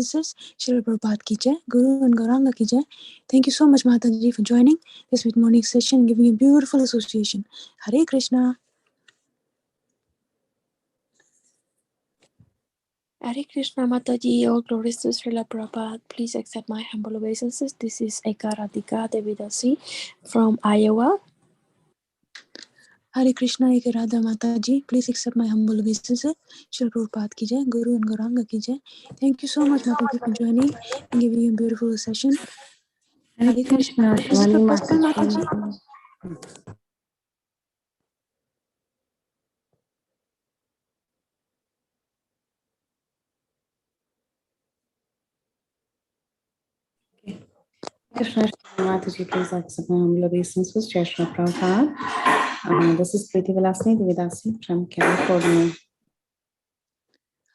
Shri Prabhupada ki jai, Guru and Gauranga ki jai. Thank you so much, Mataji, for joining this mid-morning session and giving a beautiful association. Hare Krishna. Hare Krishna Mataji, all glories to Srila Prabhupada. Please accept my humble obeisances. This is Ekaradhika Devidasi from Iowa. Hare Krishna, Radha Mataji. Please accept my humble obeisances. Shri Prabhupada ki jai, Guru and Gauranga ki jai. Thank you so much, Mataji, for joining and giving a beautiful session. Hare Krishna, This is your first time, Mataji? Krishna, Mataji, please accept my humble obeisances. Jai Shri Prabhupada. This is Preeti Vilasini Devidasi from California.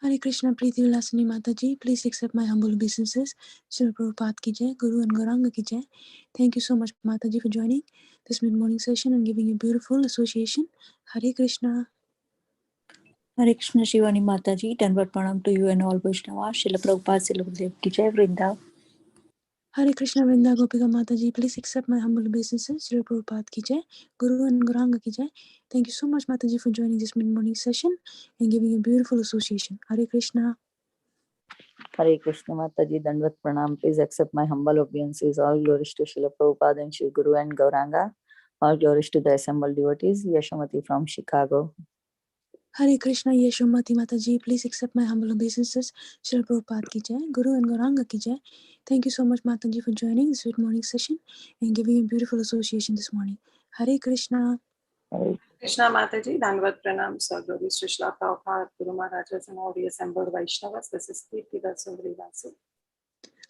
Hare Krishna, Preeti Vilasini Mataji. Please accept my humble obeisances. Shri Prabhupada ki jai, Guru and Gauranga ki jai. Thank you so much, Mataji, for joining this mid-morning session and giving a beautiful association. Hare Krishna. Hare Krishna, Shivani Mataji. Dandavat pranam to you and all Vaishnavas. Srila Prabhupada, Srila Gurudev ki jai, Vrinda. Hare Krishna, Vrinda Gopika Mataji. Please accept my humble obeisances. Shri Prabhupada ki jai, Guru and Gauranga ki jai. Thank you so much, Mataji, for joining this mid-morning session and giving a beautiful association. Hare Krishna. Hare Krishna Mataji, Dandavat Pranam. Please accept my humble obeisances. All glories to Srila Prabhupada and Shri Guru and Gauranga. All glories to the assembled devotees. Yashamati from Chicago. Hare Krishna, Yeshomati Mataji. Please accept my humble obeisances. Shri Prabhupada ki jai, Guru and Gauranga ki jai. Thank you so much, Mataji, for joining this mid-morning session and giving a beautiful association this morning. Hare Krishna. Hare Krishna Mataji, Dandavat Pranam, Glories to Srila Prabhupada, Guru Maharajas and all the assembled Vaishnavas. This is Kirti Sundari Vasu.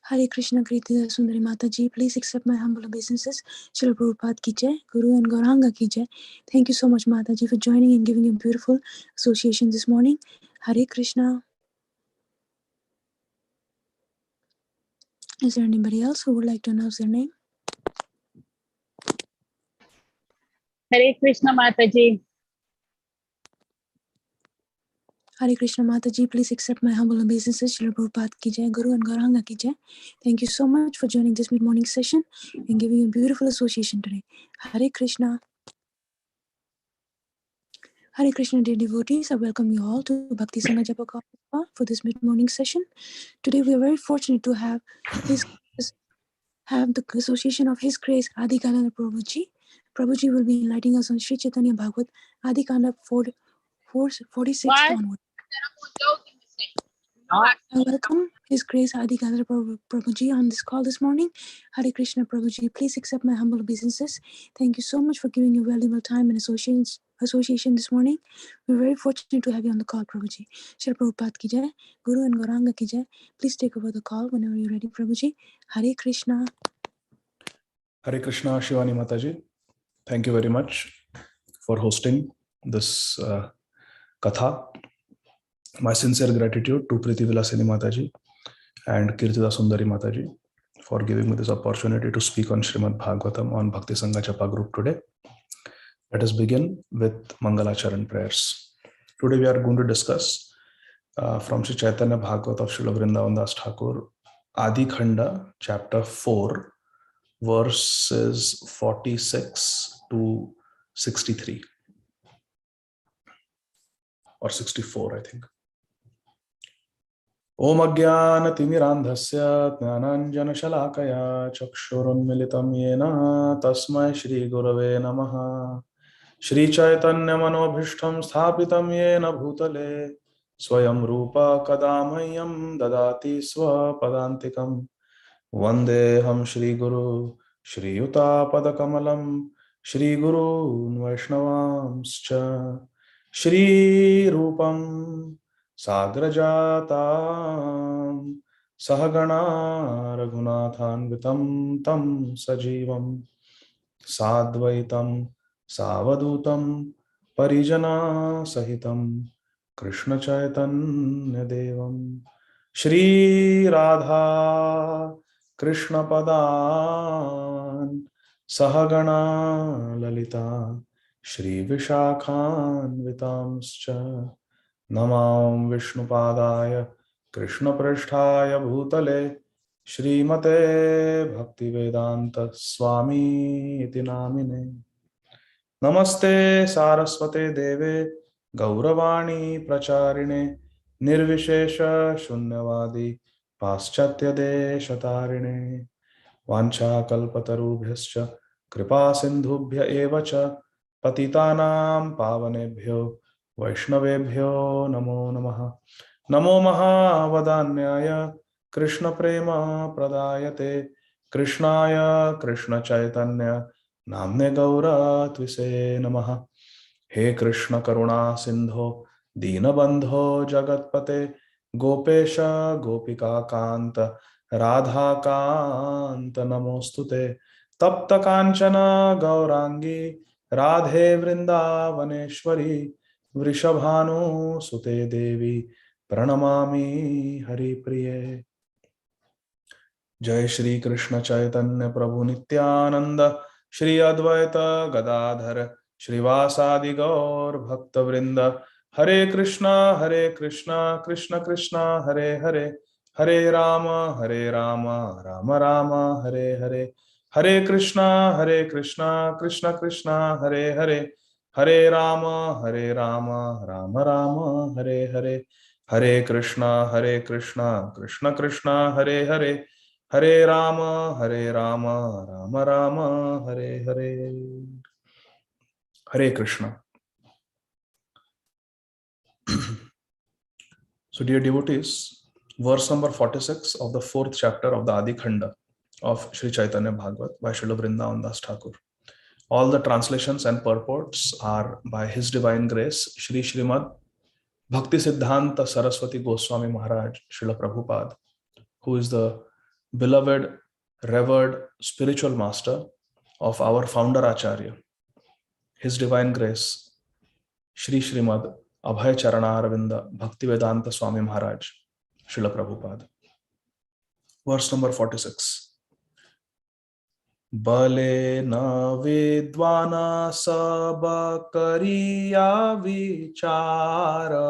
Hare Krishna, Kriti Sundari Mataji. Please accept my humble obeisances. Shri Prabhupada ki jai, Guru and Gauranga ki jai. Thank you so much, Mataji, for joining and giving a beautiful association this morning. Hare Krishna. Is there anybody else who would like to announce their name? Hare Krishna Mataji. Hare Krishna Mataji, please accept my humble obeisances. Shri Prabhupada ki jai, Guru and Gauranga ki jai. Thank you so much for joining this mid-morning session and giving a beautiful association today. Hare Krishna. Hare Krishna, dear devotees, I welcome you all to Bhakti Sangha Japa Kava for this mid-morning session. Today we are very fortunate to have the association of His Grace Adi Gadadhar Prabhuji. Prabhuji will be enlightening us on Sri Caitanya Bhagavata Adi Khanda 46 onward. I welcome His Grace Adi Gadadhar Prabhuji on this call this morning. Hare Krishna Prabhuji, please accept my humble obeisances. Thank you so much for giving your valuable time and association this morning. We're very fortunate to have you on the call, Prabhuji. Shri Prabhupada ki jai, Guru and Gauranga ki jai. Please take over the call whenever you're ready, Prabhuji. Hare Krishna. Hare Krishna, Shivani Mataji. Thank you very much for hosting this katha. My sincere gratitude to Preeti Vilasini Mataji and Kirtida Sundari Mataji for giving me this opportunity to speak on Srimad Bhagavatam on Bhakti Sangha Japa group today. Let us begin with Mangalacharan prayers. Today we are going to discuss from Sri Caitanya Bhagavata of Srila Vrindavan Das Thakur, Adi Khanda, chapter 4, verses 46 to 63 or 64, I think. Om Ajnana Timirandhasya Jnananjana Shalakaya Chakshurunmilitam Yena Tasmai Shri Gurave Namaha. Shri Chaitanya Manobhishtam Sthapitam Yena Bhutale Swayam Rupa Kadamahyam Dadati Swapadantikam Vandeham Shri Guru Shri Yuta Padakamalam Shri Guru Vaishnavamscha Shri Rupam Sagrajatam Sahagana Raghunathanvitam Tam Sajivam Sadvaitam Savadutam Parijana Sahitam Krishna Chaitanya Devam Shri Radha Krishna Padan Sahagana Lalita Shri Vishakhan Vitamscha Namam Vishnupadaya Krishna पृष्ठाय भूतले श्रीमते भक्तिवेदांत स्वामी इति नामिने। नमस्ते सारस्वते देवे गौरवाणी प्रचारिणे निर्विशेष शून्यवादी पाश्चात्य देशतारिणे वाञ्छाकल्पतरुभ्यश्च कृपा सिन्धुभ्य एव च पतितानां पावनेभ्यो वैष्णवेभ्यो नमो नमः। नमो महावदान्याय कृष्ण प्रेम प्रदायते कृष्णाय कृष्ण चैतन्य नाम्ने गौरत्विषे नमः। हे कृष्ण करुणा सिंधो दीनबंधो जगत्पते गोपेश गोपिका कांत राधा कांत नमोस्तुते। तप्त कांचन गौरांगी राधे वृंदावनेश्वरी वृषभानुसुते देवी प्रणमामि हरिप्रिये। जय श्री कृष्ण चैतन्य प्रभु नित्यानंद श्री अद्वैत गदाधर श्रीवासादि गौर भक्त वृंद। हरे कृष्णा कृष्ण कृष्णा हरे हरे हरे राम राम राम हरे हरे। हरे कृष्णा कृष्ण कृष्णा हरे हरे हरे राम राम राम हरे हरे। हरे Krishna Krishna Krishna Hare Hare Hare Ram Ram Ram Hare Hare. Hare Krishna. So, dear devotees, verse number 46 of the 4th chapter of the Adi Khanda of Sri Caitanya Bhagavata by Srila Vrindavan Das Thakur. All the translations and purports are by His Divine Grace, Sri Srimad Bhakti Siddhanta Saraswati Goswami Maharaj, Srila Prabhupada, who is the beloved, revered spiritual master of our founder Acharya. His Divine Grace, Shri Srimad Abhay Charana Bhaktivedanta Swami Maharaj, Srila Prabhupada. Verse number 46. Bale na vidvana sab kariya vichara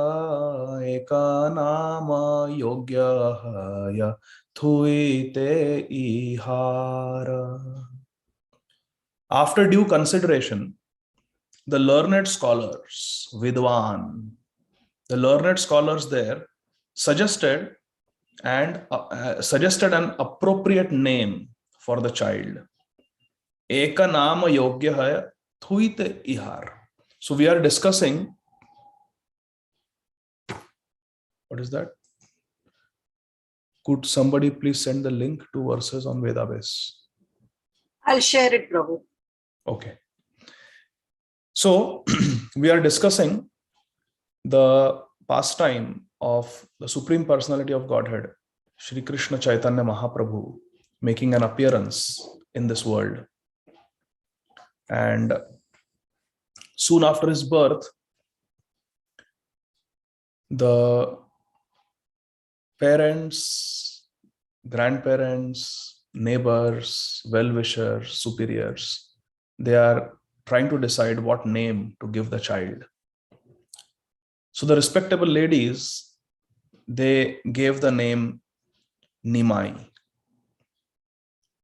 eka nama yogya haya thuite ihara. After due consideration, the learned scholars, Vidwan, the learned scholars there suggested an appropriate name for the child. Eka nama yogya hai thuite ihar. So we are discussing, what is that? Could somebody please send the link to verses on Vedabase? I'll share it, Prabhu. Okay. So we are discussing the pastime of the Supreme Personality of Godhead, Shri Krishna Chaitanya Mahaprabhu, making an appearance in this world. And soon after his birth, the parents, grandparents, neighbors, well-wishers, superiors, they are trying to decide what name to give the child. So the respectable ladies, they gave the name Nimai.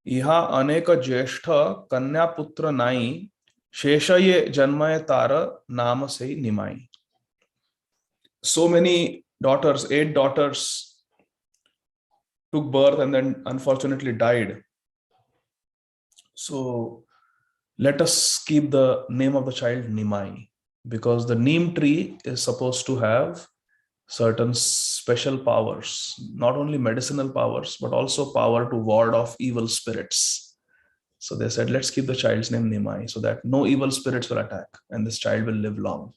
इहा अनेक ज्येष्ठ कन्या पुत्र नाई शेषये जन्मय तार नाम से निमाई. So many daughters, 8 daughters took birth and then unfortunately died. So let us keep the name of the child Nimai, because the neem tree is supposed to have certain special powers, not only medicinal powers, but also power to ward off evil spirits. So they said, let's keep the child's name Nimai so that no evil spirits will attack and this child will live long.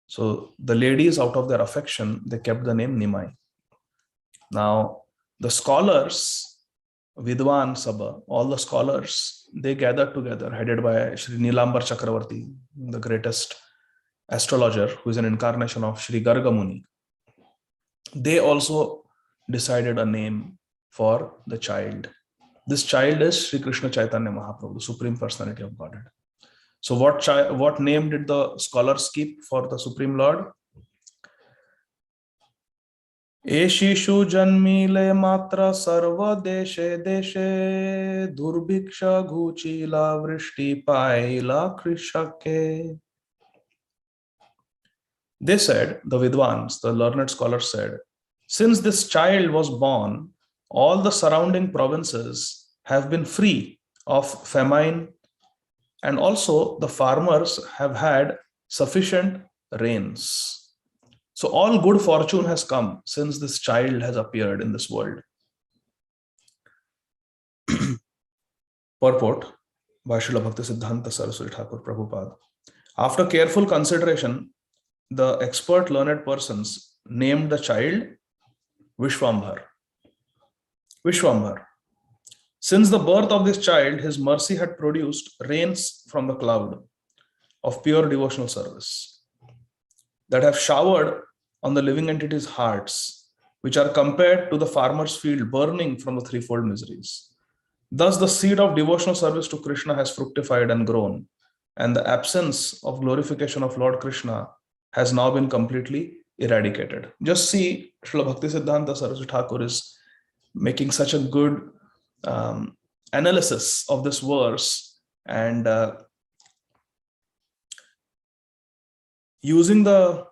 So the ladies, out of their affection, they kept the name Nimai. Now, the scholars, Vidwan Sabha, all the scholars, they gathered together, headed by Sri Nilambar Chakravarti, the greatest astrologer, who is an incarnation of Sri Garga Muni. They also decided a name for the child. This child is Sri Krishna Chaitanya Mahaprabhu, the Supreme Personality of Godhead. So what name did the scholars keep for the Supreme Lord? Eshishu janmile matra sarva deshe deshe durbiksha ghuchila vrishti paila krishake. They said, the Vidwans, the learned scholars said, since this child was born, all the surrounding provinces have been free of famine, and also the farmers have had sufficient rains. So all good fortune has come since this child has appeared in this world. Purport by Srila Bhaktisiddhanta Saraswati Thakur Prabhupada. After careful consideration, the expert learned persons named the child Vishwambhar. Vishwambhar. Since the birth of this child, his mercy had produced rains from the cloud of pure devotional service that have showered on the living entities' hearts, which are compared to the farmer's field burning from the threefold miseries. Thus, the seed of devotional service to Krishna has fructified and grown, and the absence of glorification of Lord Krishna has now been completely eradicated. Just see, Srila Bhaktisiddhanta Saraswati Thakur is making such a good analysis of this verse, and using the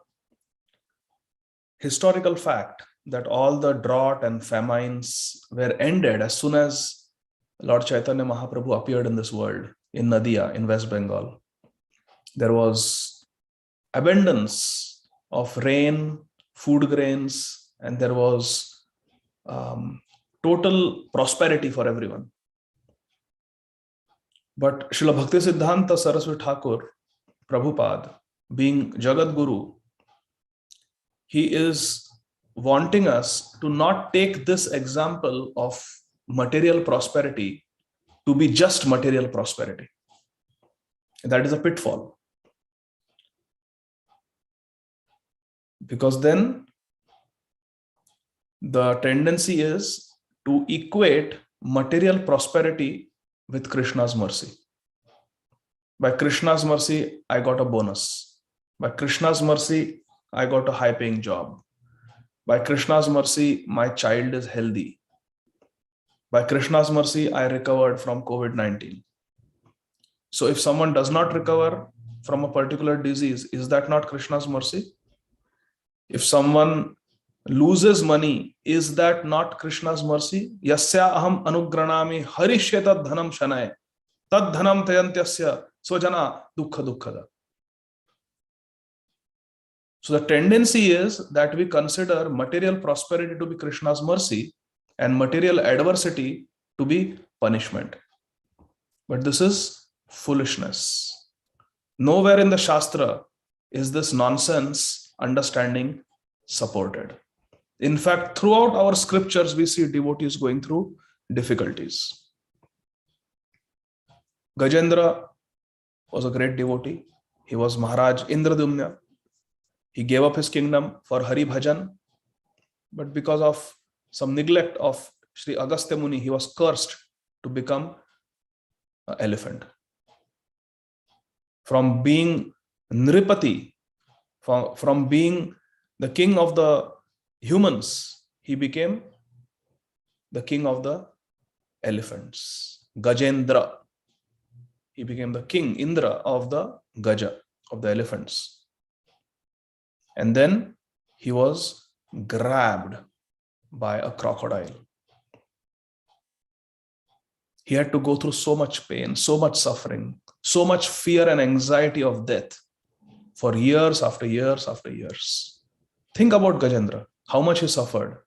historical fact that all the drought and famines were ended as soon as Lord Chaitanya Mahaprabhu appeared in this world in Nadia in West Bengal. There was abundance of rain, food grains, and there was total prosperity for everyone. But Srila Bhaktisiddhanta Saraswati Thakur, Prabhupada, being Jagat Guru, he is wanting us to not take this example of material prosperity to be just material prosperity. That is a pitfall. Because then the tendency is to equate material prosperity with Krishna's mercy. By Krishna's mercy, I got a bonus. By Krishna's mercy, I got a high-paying job. By Krishna's mercy, my child is healthy. By Krishna's mercy, I recovered from COVID-19. So if someone does not recover from a particular disease, is that not Krishna's mercy? If someone loses money, is that not Krishna's mercy? Yasya aham anugranami harishyata dhanam shanay tad dhanam tayantyasya swajana dukkha dukkhada. So the tendency is that we consider material prosperity to be Krishna's mercy and material adversity to be punishment. But this is foolishness. Nowhere in the Shastra is this nonsense understanding supported. In fact, throughout our scriptures, we see devotees going through difficulties. Gajendra was a great devotee. He was Maharaj Indradumna. He gave up his kingdom for Hari Bhajan, but because of some neglect of Sri Agastya Muni, he was cursed to become an elephant. From being Nripati, from being the king of the humans, he became the king of the elephants. Gajendra. He became the king, Indra, of the Gaja, of the elephants. And then he was grabbed by a crocodile. He had to go through so much pain, so much suffering, so much fear and anxiety of death for years after years after years. Think about Gajendra, how much he suffered.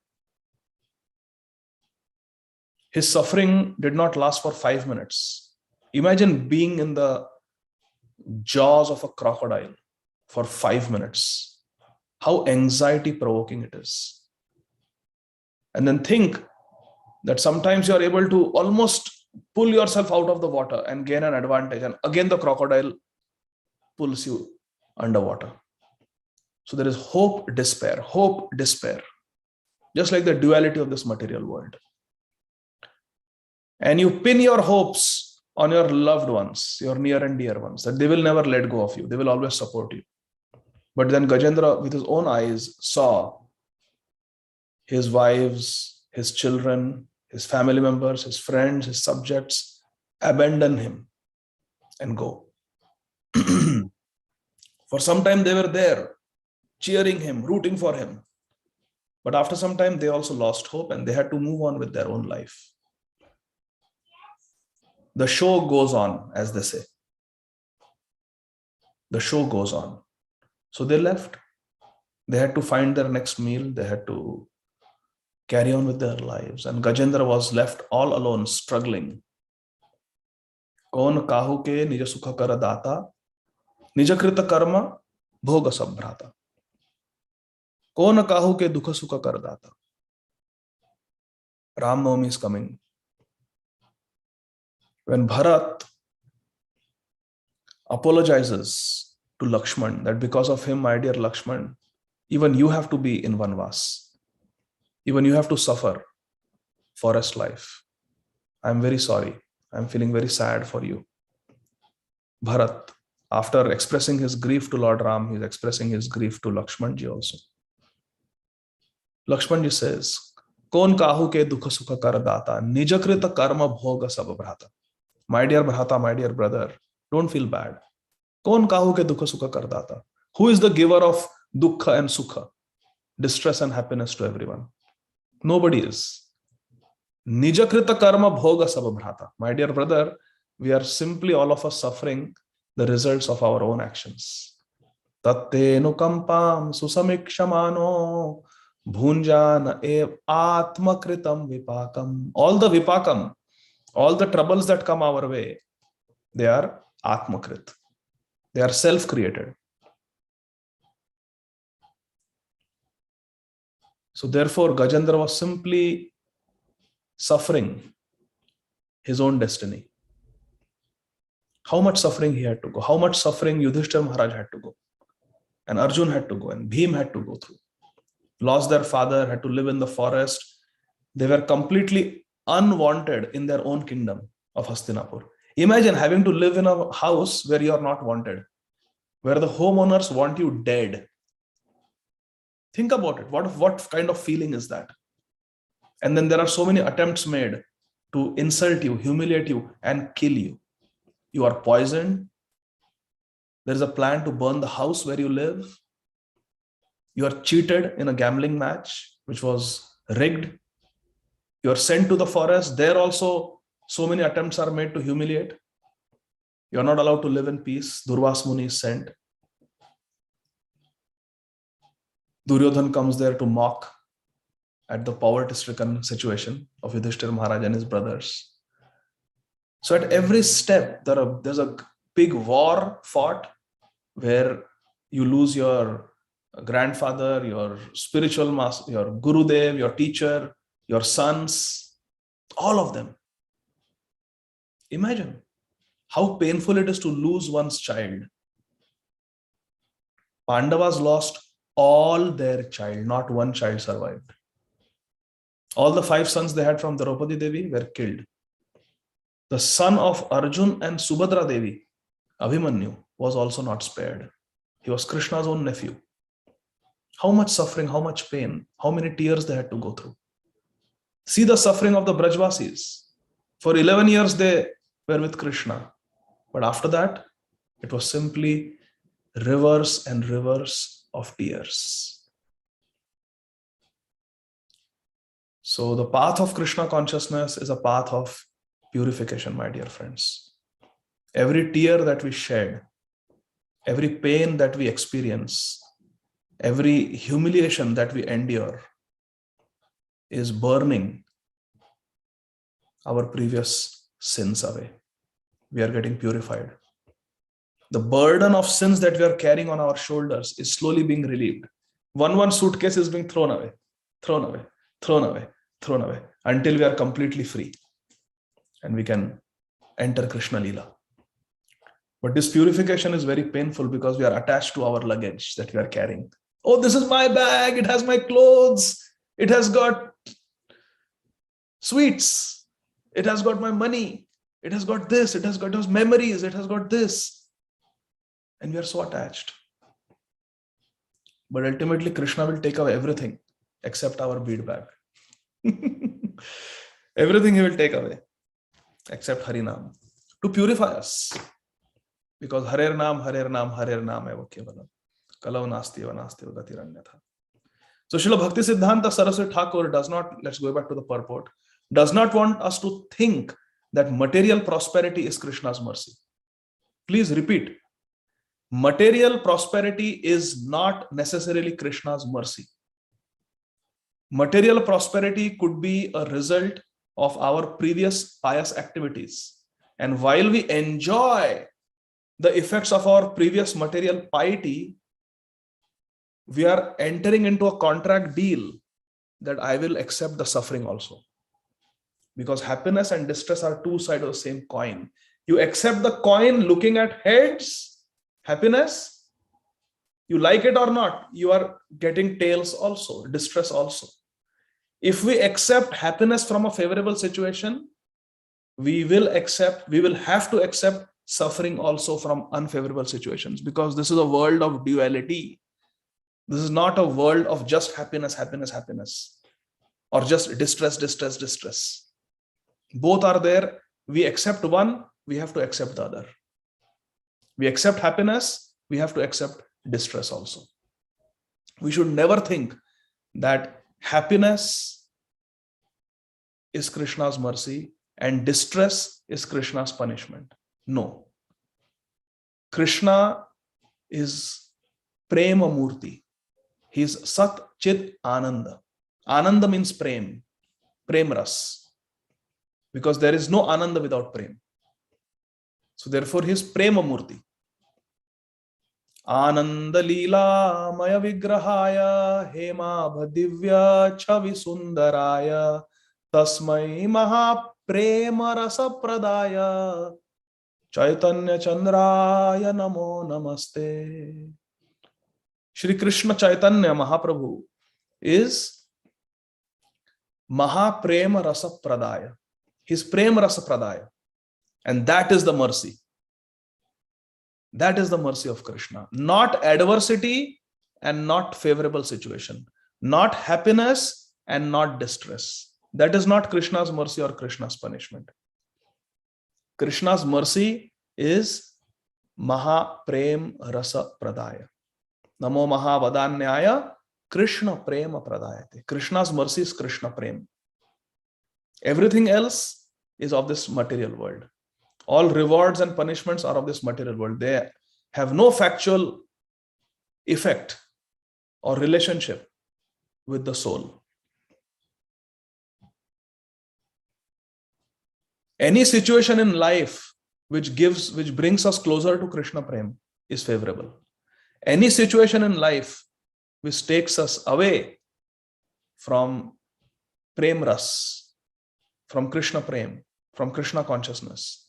His suffering did not last for 5 minutes. Imagine being in the jaws of a crocodile for 5 minutes. How anxiety provoking it is. And then think that sometimes you are able to almost pull yourself out of the water and gain an advantage, and again the crocodile pulls you underwater. So there is hope, despair, just like the duality of this material world. And you pin your hopes on your loved ones, your near and dear ones, that they will never let go of you, they will always support you. But then Gajendra, with his own eyes, saw his wives, his children, his family members, his friends, his subjects abandon him and go. For some time they were there, cheering him, rooting for him. But after some time, they also lost hope and they had to move on with their own life. The show goes on, as they say. The show goes on. So they left. They had to find their next meal. They had to carry on with their lives. And Gajendra was left all alone, struggling. Kaun kahu ke nija sukha kar data, nijakrita karma bhoga sabhrata. Kaun kahu ke dukha sukha kar data. Ram Navami is coming. When Bharat apologizes to Lakshman that because of him, my dear Lakshman, even you have to be in Vanvas. Even you have to suffer forest life. I'm very sorry. I'm feeling very sad for you. Bharat, after expressing his grief to Lord Ram, he's expressing his grief to Lakshmanji also. Lakshmanji says, Kon kahu ke dukha sukha kar data, nijakrita karma bhoga sab bhrata. My dear Bhrata, my dear brother, don't feel bad. Kon kahu ke dukha sukha kar data. Who is the giver of dukkha and sukha, distress and happiness to everyone? Nobody is. Nijakrita karma bhoga sab bhrata. My dear brother, we are simply all of us suffering the results of our own actions. Tatte nukampam susamikshamano bhunjana ev atmakritam vipakam. All the vipakam, all the troubles that come our way, they are atmakrit. They are self-created. So therefore, Gajendra was simply suffering his own destiny. How much suffering he had to go, how much suffering Yudhishthira Maharaj had to go, and Arjun had to go, and Bhim had to go through. Lost their father, had to live in the forest. They were completely unwanted in their own kingdom of Hastinapur. Imagine having to live in a house where you are not wanted, where the homeowners want you dead. Think about it. What kind of feeling is that? And then there are so many attempts made to insult you, humiliate you, and kill you. You are poisoned. There is a plan to burn the house where you live. You are cheated in a gambling match, which was rigged. You are sent to the forest. There also, so many attempts are made to humiliate. You are not allowed to live in peace. Durvas Muni is sent. Duryodhan comes there to mock at the poverty-stricken situation of Yudhishthira Maharaj and his brothers. So at every step, there's a big war fought where you lose your grandfather, your spiritual master, your Gurudev, your teacher, your sons, all of them. Imagine how painful it is to lose one's child. Pandavas lost all their child, not one child survived. All the 5 sons they had from Draupadi Devi were killed. The son of Arjun and Subhadra Devi, Abhimanyu, was also not spared. He was Krishna's own nephew. How much suffering, how much pain, how many tears they had to go through. See the suffering of the Brajvasis. For 11 years they were with Krishna. But after that, it was simply rivers and rivers of tears. So the path of Krishna consciousness is a path of purification, my dear friends. Every tear that we shed, every pain that we experience, every humiliation that we endure is burning our previous sins away. We are getting purified. The burden of sins that we are carrying on our shoulders is slowly being relieved. One suitcase is being thrown away, thrown away, thrown away, thrown away, until we are completely free and we can enter Krishna Leela. But this purification is very painful because we are attached to our luggage that we are carrying. Oh, this is my bag. It has my clothes. It has got sweets. It has got my money. It has got this. It has got those memories. It has got this. And we are so attached. But ultimately, Krishna will take away everything. except our bead bag. Everything he will take away except harinam to purify us. Because Harer Nam, Harer Nam, Harer Nam eva kevalam. Kalau nasti eva nasti eva gatiranyatha. So Srila Bhakti Siddhanta Saraswati Thakur does not, let's go back to the purport, does not want us to think that material prosperity is Krishna's mercy. Please repeat. Material prosperity is not necessarily Krishna's mercy. Material prosperity could be a result of our previous pious activities. And while we enjoy the effects of our previous material piety, we are entering into a contract deal that I will accept the suffering also. Because happiness and distress are two sides of the same coin. You accept the coin looking at heads, happiness, you like it or not, you are getting tails also, distress also. If we accept happiness from a favorable situation, we will have to accept suffering also from unfavorable situations, because this is a world of duality. This is not a world of just happiness, happiness, happiness, or just distress, distress, distress. Both are there. We accept one, we have to accept the other. We accept happiness, we have to accept distress also. We should never think that happiness is Krishna's mercy and distress is Krishna's punishment. No. Krishna is Prema Murti. He is Sat Chit Ananda. Ananda means Prem. Prem Ras. Because there is no Ananda without Prem. So therefore he is Prema Murti. Ananda Leela Maya Vigrahaya Hema Bhadivya Chavi Sundaraya Tasmai Maha Prema Rasa Pradaya Chaitanya Chandraya Namo Namaste. Shri Krishna Chaitanya Mahaprabhu is Maha Prema Rasa Pradaya. His Prema Rasa Pradaya. And that is the mercy. That is the mercy of Krishna. Not adversity and not favorable situation. Not happiness and not distress. That is not Krishna's mercy or Krishna's punishment. Krishna's mercy is Maha Prem Rasa Pradaya. Namo Maha Vadanyaya Krishna Prema Pradayate. Krishna's mercy is Krishna Prem. Everything else is of this material world. All rewards and punishments are of this material world. They have no factual effect or relationship with the soul. Any situation in life which brings us closer to Krishna Prem is favorable. Any situation in life which takes us away from Prem Ras, from Krishna Prem, from Krishna consciousness,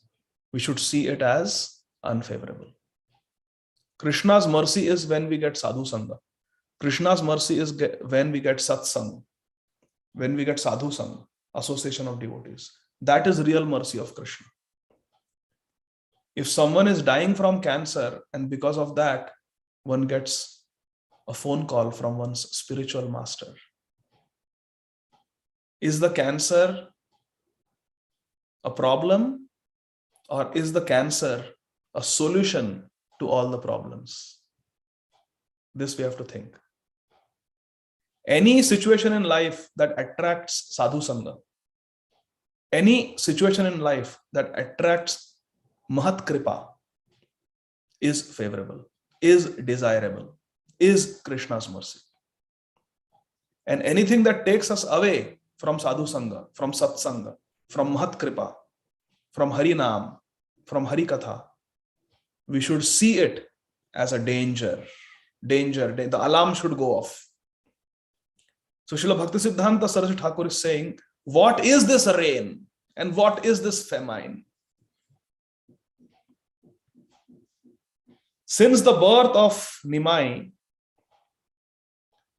we should see it as unfavorable. Krishna's mercy is when we get sadhu sangha. Krishna's mercy is when we get satsang, when we get sadhu sangha, association of devotees. That is real mercy of Krishna. If someone is dying from cancer and because of that, one gets a phone call from one's spiritual master, is the cancer a problem? Or is the cancer a solution to all the problems? This we have to think. Any situation in life that attracts sadhu sangha, any situation in life that attracts mahat kripa is favorable, is desirable, is Krishna's mercy. And anything that takes us away from sadhu sangha, from satsanga, from mahat kripa, from harinam, from harikatha, we should see it as a danger. The alarm should go off. So Srila Bhakti Siddhanta Saraswati Thakur is saying, what is this rain and what is this famine? Since the birth of Nimai,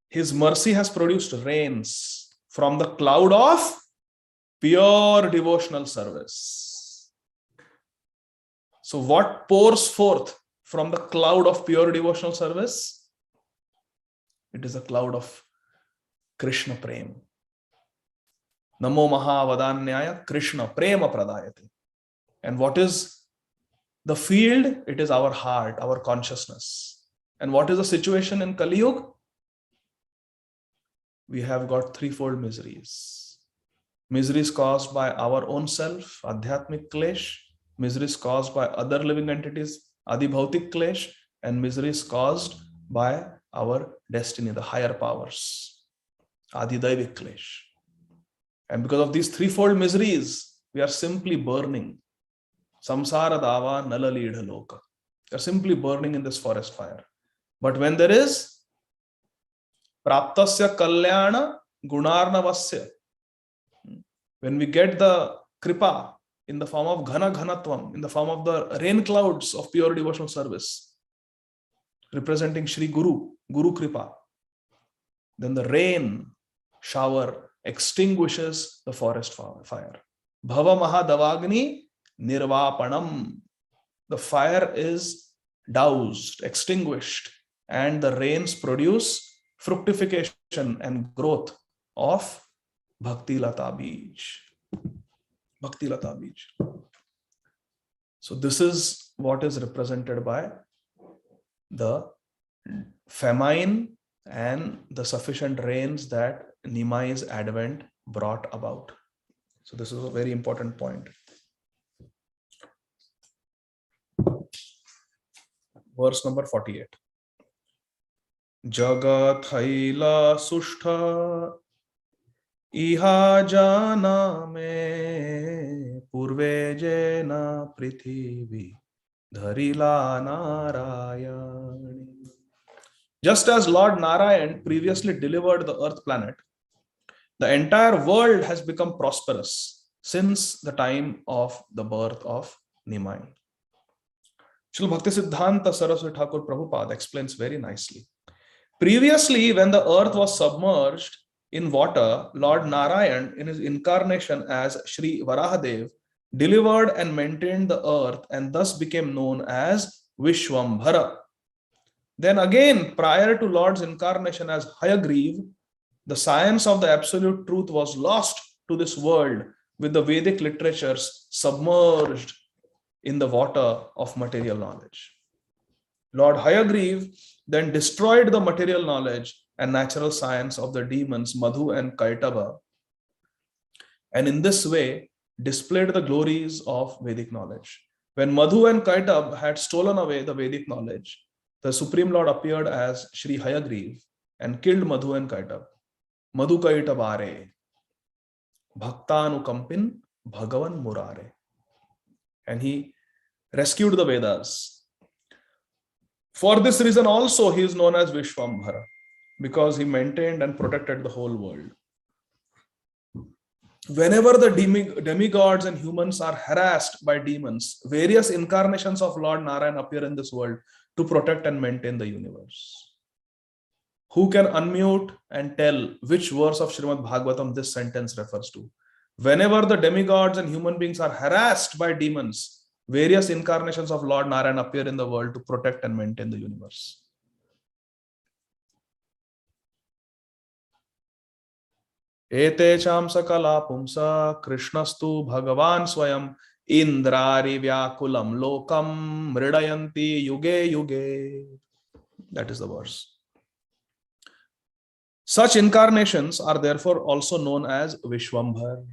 his mercy has produced rains from the cloud of pure devotional service. So what pours forth from the cloud of pure devotional service? It is a cloud of Krishna Prem. Namo Mahavadanyaya Krishna Prema Pradayate. And what is the field? It is our heart, our consciousness. And what is the situation in Kali Yuga? We have got threefold miseries. Miseries caused by our own self, Adhyatmik Klesh. Miseries caused by other living entities, Adi Bhautik Klesh. And miseries caused by our destiny, the higher powers, Adi Daivik Klesh. And because of these threefold miseries, we are simply burning. Samsara Dava Nalalidha Loka. We are simply burning in this forest fire. But when there is Praptasya Kalyana Gunarnavasya, when we get the Kripa in the form of Ghana Ghanatvam, in the form of the rain clouds of pure devotional service, representing Shri Guru, Guru Kripa, then the rain shower extinguishes the forest fire. Bhava Mahadavagni Nirvapanam. The fire is doused, extinguished, and the rains produce fructification and growth of Bhakti Lata Bij. Bhakti Lata Bij. So this is what is represented by the famine and the sufficient rains that Nimai's advent brought about. So this is a very important point. Verse number 48. Jagathaila sushtha iha jana me purve jena prithivi dharila narayani. Just as Lord Narayan previously delivered the earth planet, the entire world has become prosperous since the time of the birth of Nimai. Srila Bhaktisiddhanta Saraswati Thakur Prabhupada explains very nicely. Previously, when the earth was submerged in water, Lord Narayan, in his incarnation as Shri Varahadev, delivered and maintained the earth and thus became known as Vishwambhara. Then again, prior to Lord's incarnation as Hayagriva, the science of the absolute truth was lost to this world with the Vedic literatures submerged in the water of material knowledge. Lord Hayagriva then destroyed the material knowledge and natural science of the demons Madhu and Kaitava, and in this way displayed the glories of Vedic knowledge. When Madhu and Kaitava had stolen away the Vedic knowledge, the Supreme Lord appeared as Shri Hayagriva and killed Madhu and Kaitava. Madhu Kaitavare, Bhaktanukampin Bhagavan Murare. And he rescued the Vedas. For this reason also he is known as Vishwambhara, because he maintained and protected the whole world. Whenever the demigods and humans are harassed by demons, various incarnations of Lord Narayan appear in this world to protect and maintain the universe. Who can unmute and tell which verse of Srimad Bhagavatam this sentence refers to? Whenever the demigods and human beings are harassed by demons, various incarnations of Lord Narayan appear in the world to protect and maintain the universe. Etecham sakala pumsa Krishnastu Bhagavan Swayam Indrari Vyakulam Lokam Mridayanti Yuge Yuge. That is the verse. Such incarnations are therefore also known as Vishwambhar.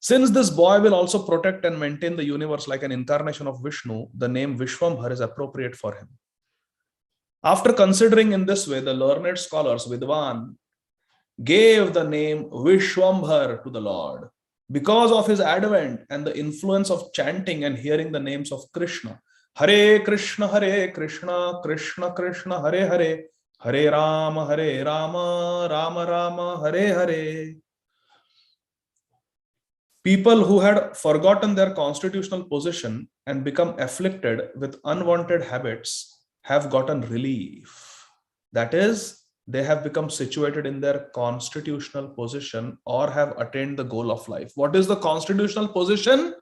Since this boy will also protect and maintain the universe like an incarnation of Vishnu, the name Vishwambhar is appropriate for him. After considering in this way, the learned scholars, Vidwan, gave the name Vishwambhar to the Lord because of his advent and the influence of chanting and hearing the names of Krishna. Hare Krishna, Krishna Krishna, Hare Hare, Hare Rama, Rama Rama, Hare Hare. People who had forgotten their constitutional position and become afflicted with unwanted habits have gotten relief. That is, they have become situated in their constitutional position or have attained the goal of life. What is the constitutional position?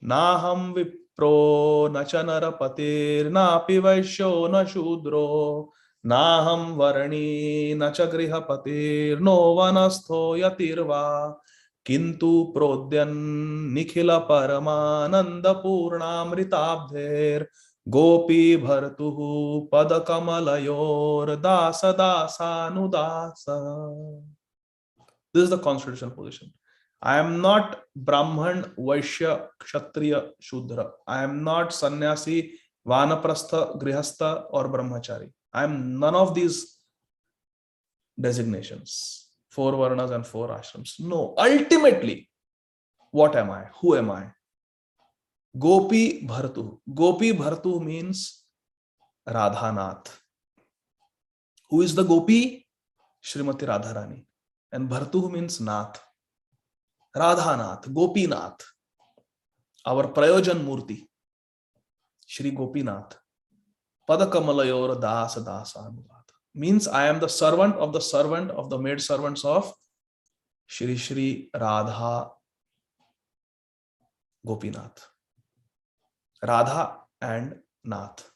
Naham vipro na chanara patir na api vaishyo na shudro Naham varani na cha grihapatir no vanastho yatirva kintu prodyan nikhila paramananda purnamritabdher gopi bhartuhu padakamalyor dasa dasa nudasa. This is the constitutional position. I am not Brahman, Vaishya, Kshatriya, Shudra. I am not Sannyasi, Vanaprastha, Grihastha, or Brahmachari. I am none of these designations, 4 Varnas and 4 ashrams. No, ultimately, what am I? Who am I? Gopi Bhartu. Gopi Bhartu means Radhanath. Who is the Gopi? Srimati Radharani. And Bhartu means Nath. Radhanath, Gopinath. Our Prayojan Murti, Shri Gopinath. Padakamalayor dasa dasa anuvata. Means I am the servant of the maid servants of Shri Shri Radha Gopinath. Radha and Nath.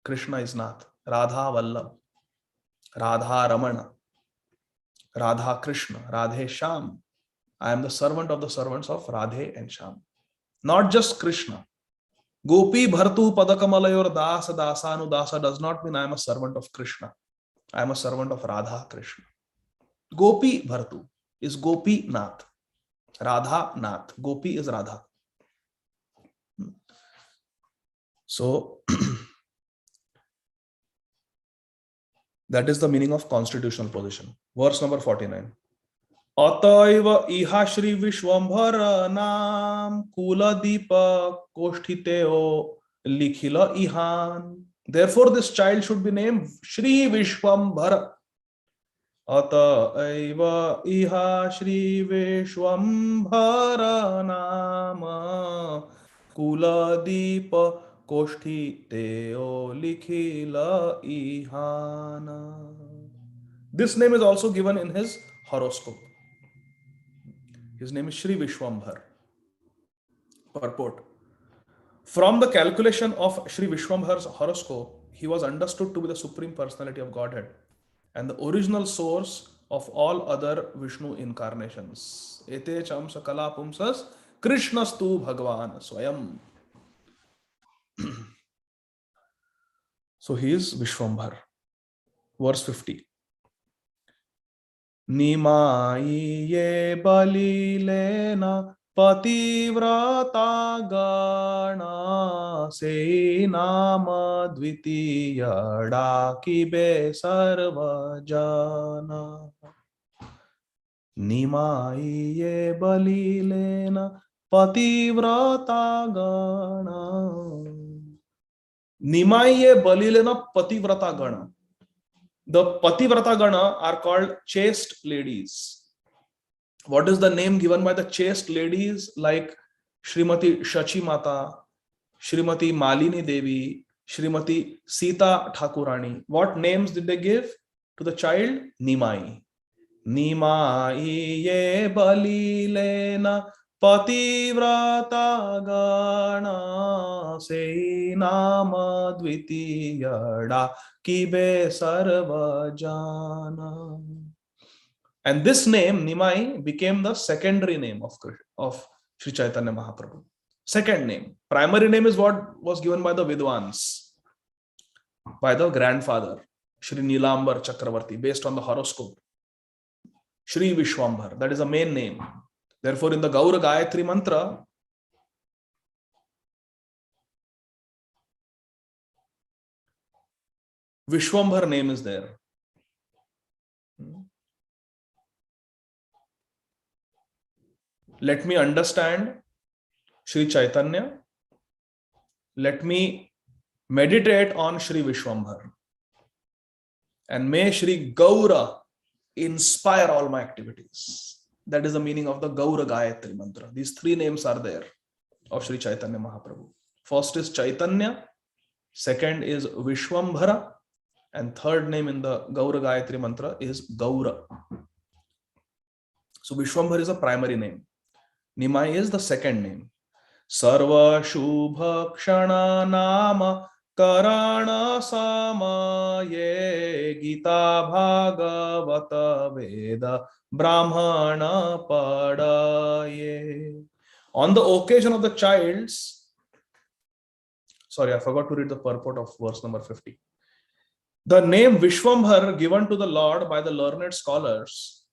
Krishna is Nath. Radha Vallabh. Radha Ramana. Radha Krishna. Radhe Sham. I am the servant of the servants of Radhe and Sham. Not just Krishna. Gopi Bhartu Padakamalayur Dasa Dasanu Dasa does not mean I am a servant of Krishna. I am a servant of Radha Krishna. Gopi Bhartu is Gopi Nath. Radha Nath. Gopi is Radha. So that is the meaning of constitutional position. Verse number 49. Ataiva iha Shri Vishwambhar nam kula deepa kosthiteo likhila ihan. Therefore, this child should be named Shri Vishwambhar. Ataiva iha Shri Vishwambhar nama kula deepa kosthiteo likhila ihana. This name is also given in his horoscope. His name is Shri Vishwambhar. Purport. From the calculation of Shri Vishwambhar's horoscope, he was understood to be the Supreme Personality of Godhead and the original source of all other Vishnu incarnations. Ete cham sakala pumsas Krishnastu Bhagavan Swayam. So he is Vishwambhar. Verse 50. Nimai ye bali lena pativrata gana se nama dvitiya dakibe sarva jana. Nimai ye bali lena pativrata gana. Nimai ye bali lena pativrata gana. The Pativrata Gana are called chaste ladies. What is the name given by the chaste ladies like Srimati Shachi Mata, Srimati Malini Devi, Srimati Sita Thakurani? What names did they give to the child? Nimai. Nimai ye bali lena Pativrata Gana se nama dvitiyada kibe sarva jana. And this name, Nimai, became the secondary name of Sri Chaitanya Mahaprabhu. Second name. Primary name is what was given by the Vidwans, by the grandfather, Sri Nilambar Chakravarti, based on the horoscope. Shri Vishwambhar, that is the main name. Therefore, in the Gaura Gayatri mantra, Vishwambhar name is there. Let me understand Shri Chaitanya. Let me meditate on Shri Vishwambhar. And may Shri Gaura inspire all my activities. That is the meaning of the Gaura Gayatri mantra. These three names are there of Sri Chaitanya Mahaprabhu. First is Chaitanya, second is Vishwambhara, and third name in the Gaura Gayatri mantra is Gaura. So Vishwambhar is a primary name. Nimai is the second name. Sarva Shubha Kshana Nama Karana Samaye Gita Bhagavata Veda Brahmana Padaye. On the occasion of the child's, sorry, I forgot to read the purport of verse number 50. The name Vishwambhar given to the Lord by the learned scholars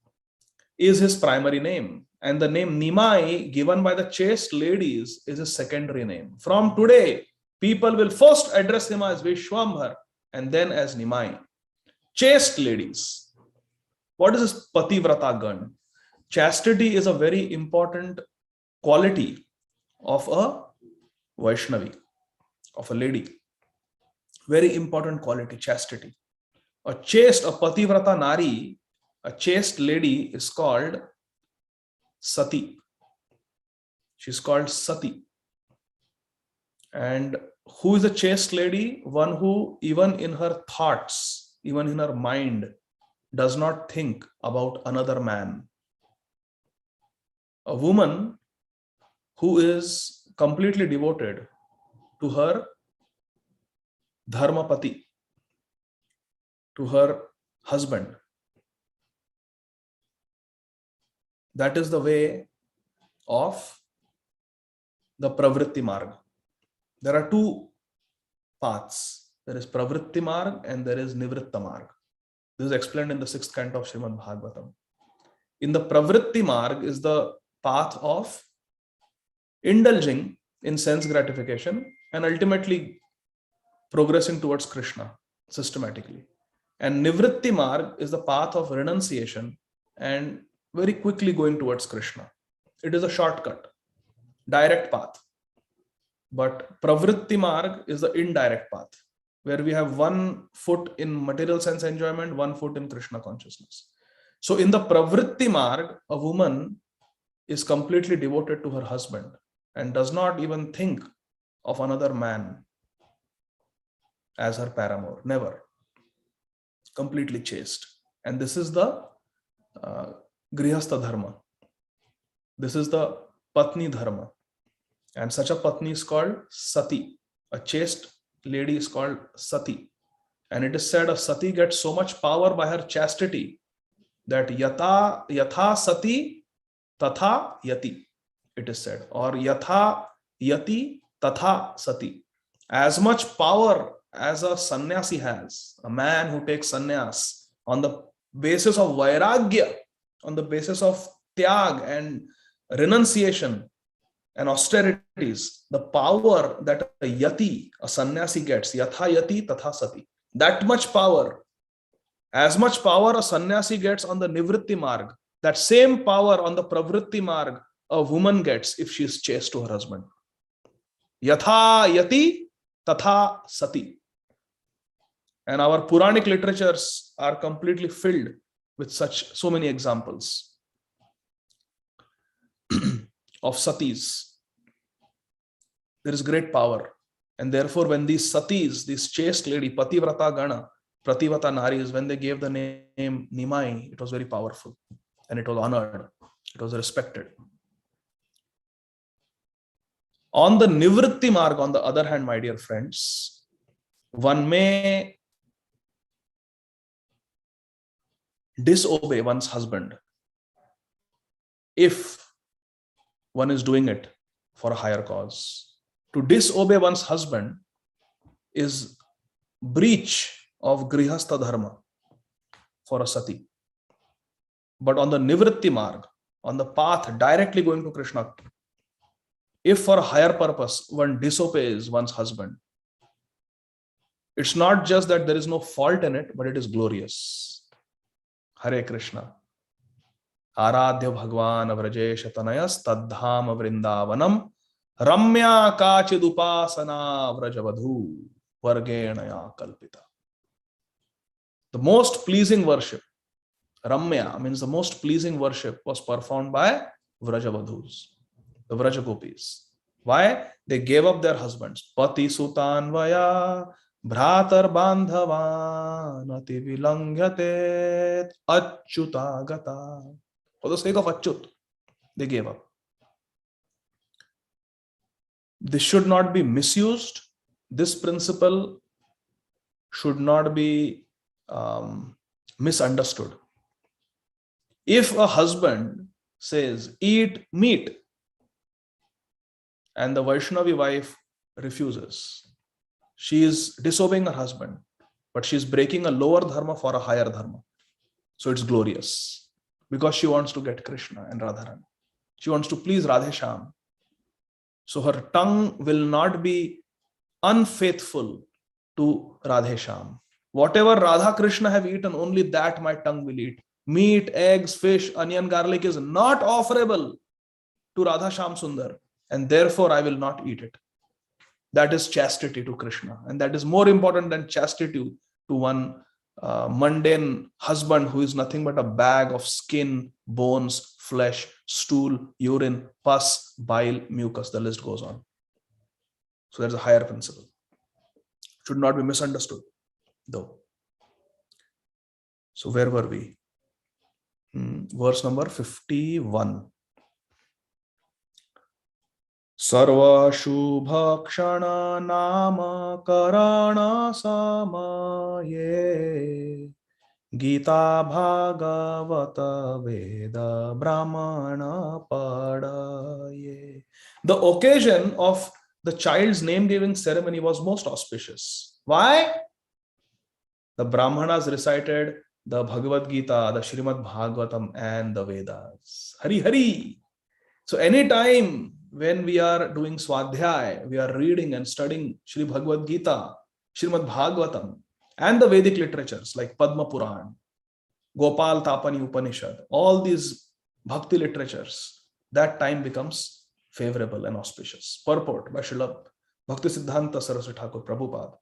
is his primary name, and the name Nimai given by the chaste ladies is his secondary name. From today, people will first address him as Vishwambhar and then as Nimai. Chaste ladies. What is this Pativrata Gan? Chastity is a very important quality of a Vaishnavi, of a lady. Very important quality, chastity. A chaste, a Pativrata Nari, a chaste lady is called Sati. She's called Sati. And who is a chaste lady? One who even in her thoughts, even in her mind, does not think about another man. A woman who is completely devoted to her dharmapati, to her husband. That is the way of the pravritti marg. There are two paths. There is pravritti marg and there is nivritta marg. This is explained in the 6th canto of Srimad Bhagavatam. In the pravritti marg is the path of indulging in sense gratification and ultimately progressing towards Krishna systematically. And nivritti marg is the path of renunciation and very quickly going towards Krishna. It is a shortcut, direct path. But pravritti marg is the indirect path, where we have one foot in material sense enjoyment, one foot in Krishna consciousness. So in the pravritti marg, a woman is completely devoted to her husband and does not even think of another man as her paramour. Never. Completely chaste. And this is the grihastha dharma. This is the patni dharma. And such a patni is called sati. A chaste lady is called sati. And it is said a sati gets so much power by her chastity that yatha sati tatha yati, it is said. Or yatha yati tatha sati. As much power as a sannyasi has, a man who takes sannyas on the basis of vairagya, on the basis of tyag and renunciation and austerities, the power that a yati, a sannyasi gets, yatha yati tatha sati, that much power, as much power a sannyasi gets on the nivritti marg, that same power on the pravritti marg a woman gets if she is chaste to her husband. Yatha yati tatha sati. And our Puranic literatures are completely filled with so many examples of satis. There is great power. And therefore, when these satis, these chaste lady, pativrata gana, prativata naris, when they gave the name Nimai, it was very powerful. And it was honored. It was respected. On the nivritti marg, on the other hand, my dear friends, one may disobey one's husband if one is doing it for a higher cause. To disobey one's husband is breach of grihastha dharma for a sati. But on the nivritti marg, on the path directly going to Krishna, if for a higher purpose one disobeys one's husband, it's not just that there is no fault in it, but it is glorious. Hare Krishna. Aradhya Bhagwan Avrajesh Tanayas Tadham Vrindavanam Ramya Kachidupasana Vrajavadhu Vargenaya Kalpita. The most pleasing worship, Ramya means the most pleasing worship, was performed by Vrajavadhus, the Vrajagopis. Why? They gave up their husbands. Pati Sutanvaya Bhratar Bandhavan Ati Vilanghyate Achyutagata. For the sake of Achyut, they gave up. This should not be misused. This principle should not be misunderstood. If a husband says, eat meat, and the Vaishnavi wife refuses, she is disobeying her husband, but she is breaking a lower dharma for a higher dharma. So it's glorious because she wants to get Krishna and Radharani. She wants to please Radhesham. So her tongue will not be unfaithful to Radhesham. Whatever Radha Krishna have eaten, only that my tongue will eat. Meat, eggs, fish, onion, garlic is not offerable to Radha Sham Sundar, and therefore I will not eat it. That is chastity to Krishna, and that is more important than chastity to one mundane husband who is nothing but a bag of skin, bones, flesh, stool, urine, pus, bile, mucus. The list goes on. So there's a higher principle. Should not be misunderstood, though. So where were we? Verse number 51. Sarva shubha kshana nama karana samaye Gita Bhagavata Veda Brahmana Padaye. The occasion of the child's name giving ceremony was most auspicious. Why? The Brahmanas recited the Bhagavad Gita, the Srimad Bhagavatam, and the Vedas. Hari Hari. So anytime when we are doing Swadhyay, we are reading and studying Sri Bhagavad Gita, Srimad Bhagavatam, and the Vedic literatures like Padma Puran, Gopal Tapani Upanishad, all these bhakti literatures, that time becomes favorable and auspicious. Purport by Srila Bhakti Siddhanta Saraswati Thakur Prabhupada.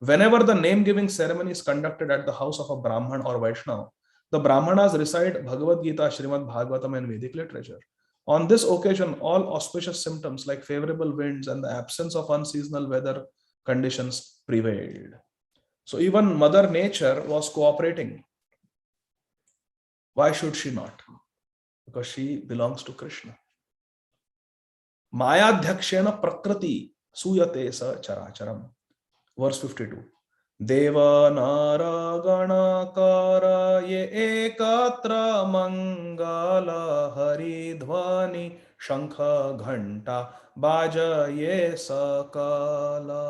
Whenever the name-giving ceremony is conducted at the house of a Brahman or Vaishnava, the Brahmanas recite Bhagavad Gita, Srimad Bhagavatam, and Vedic literature. On this occasion, all auspicious symptoms like favorable winds and the absence of unseasonal weather conditions prevailed. So even Mother Nature was cooperating. Why should she not? Because she belongs to Krishna. Mayadhyakshena prakriti suyate sa characharam. Verse 52. Deva nara gana kara ye ekatra mangala hari dhvani shankha ghanta baja ye sakala.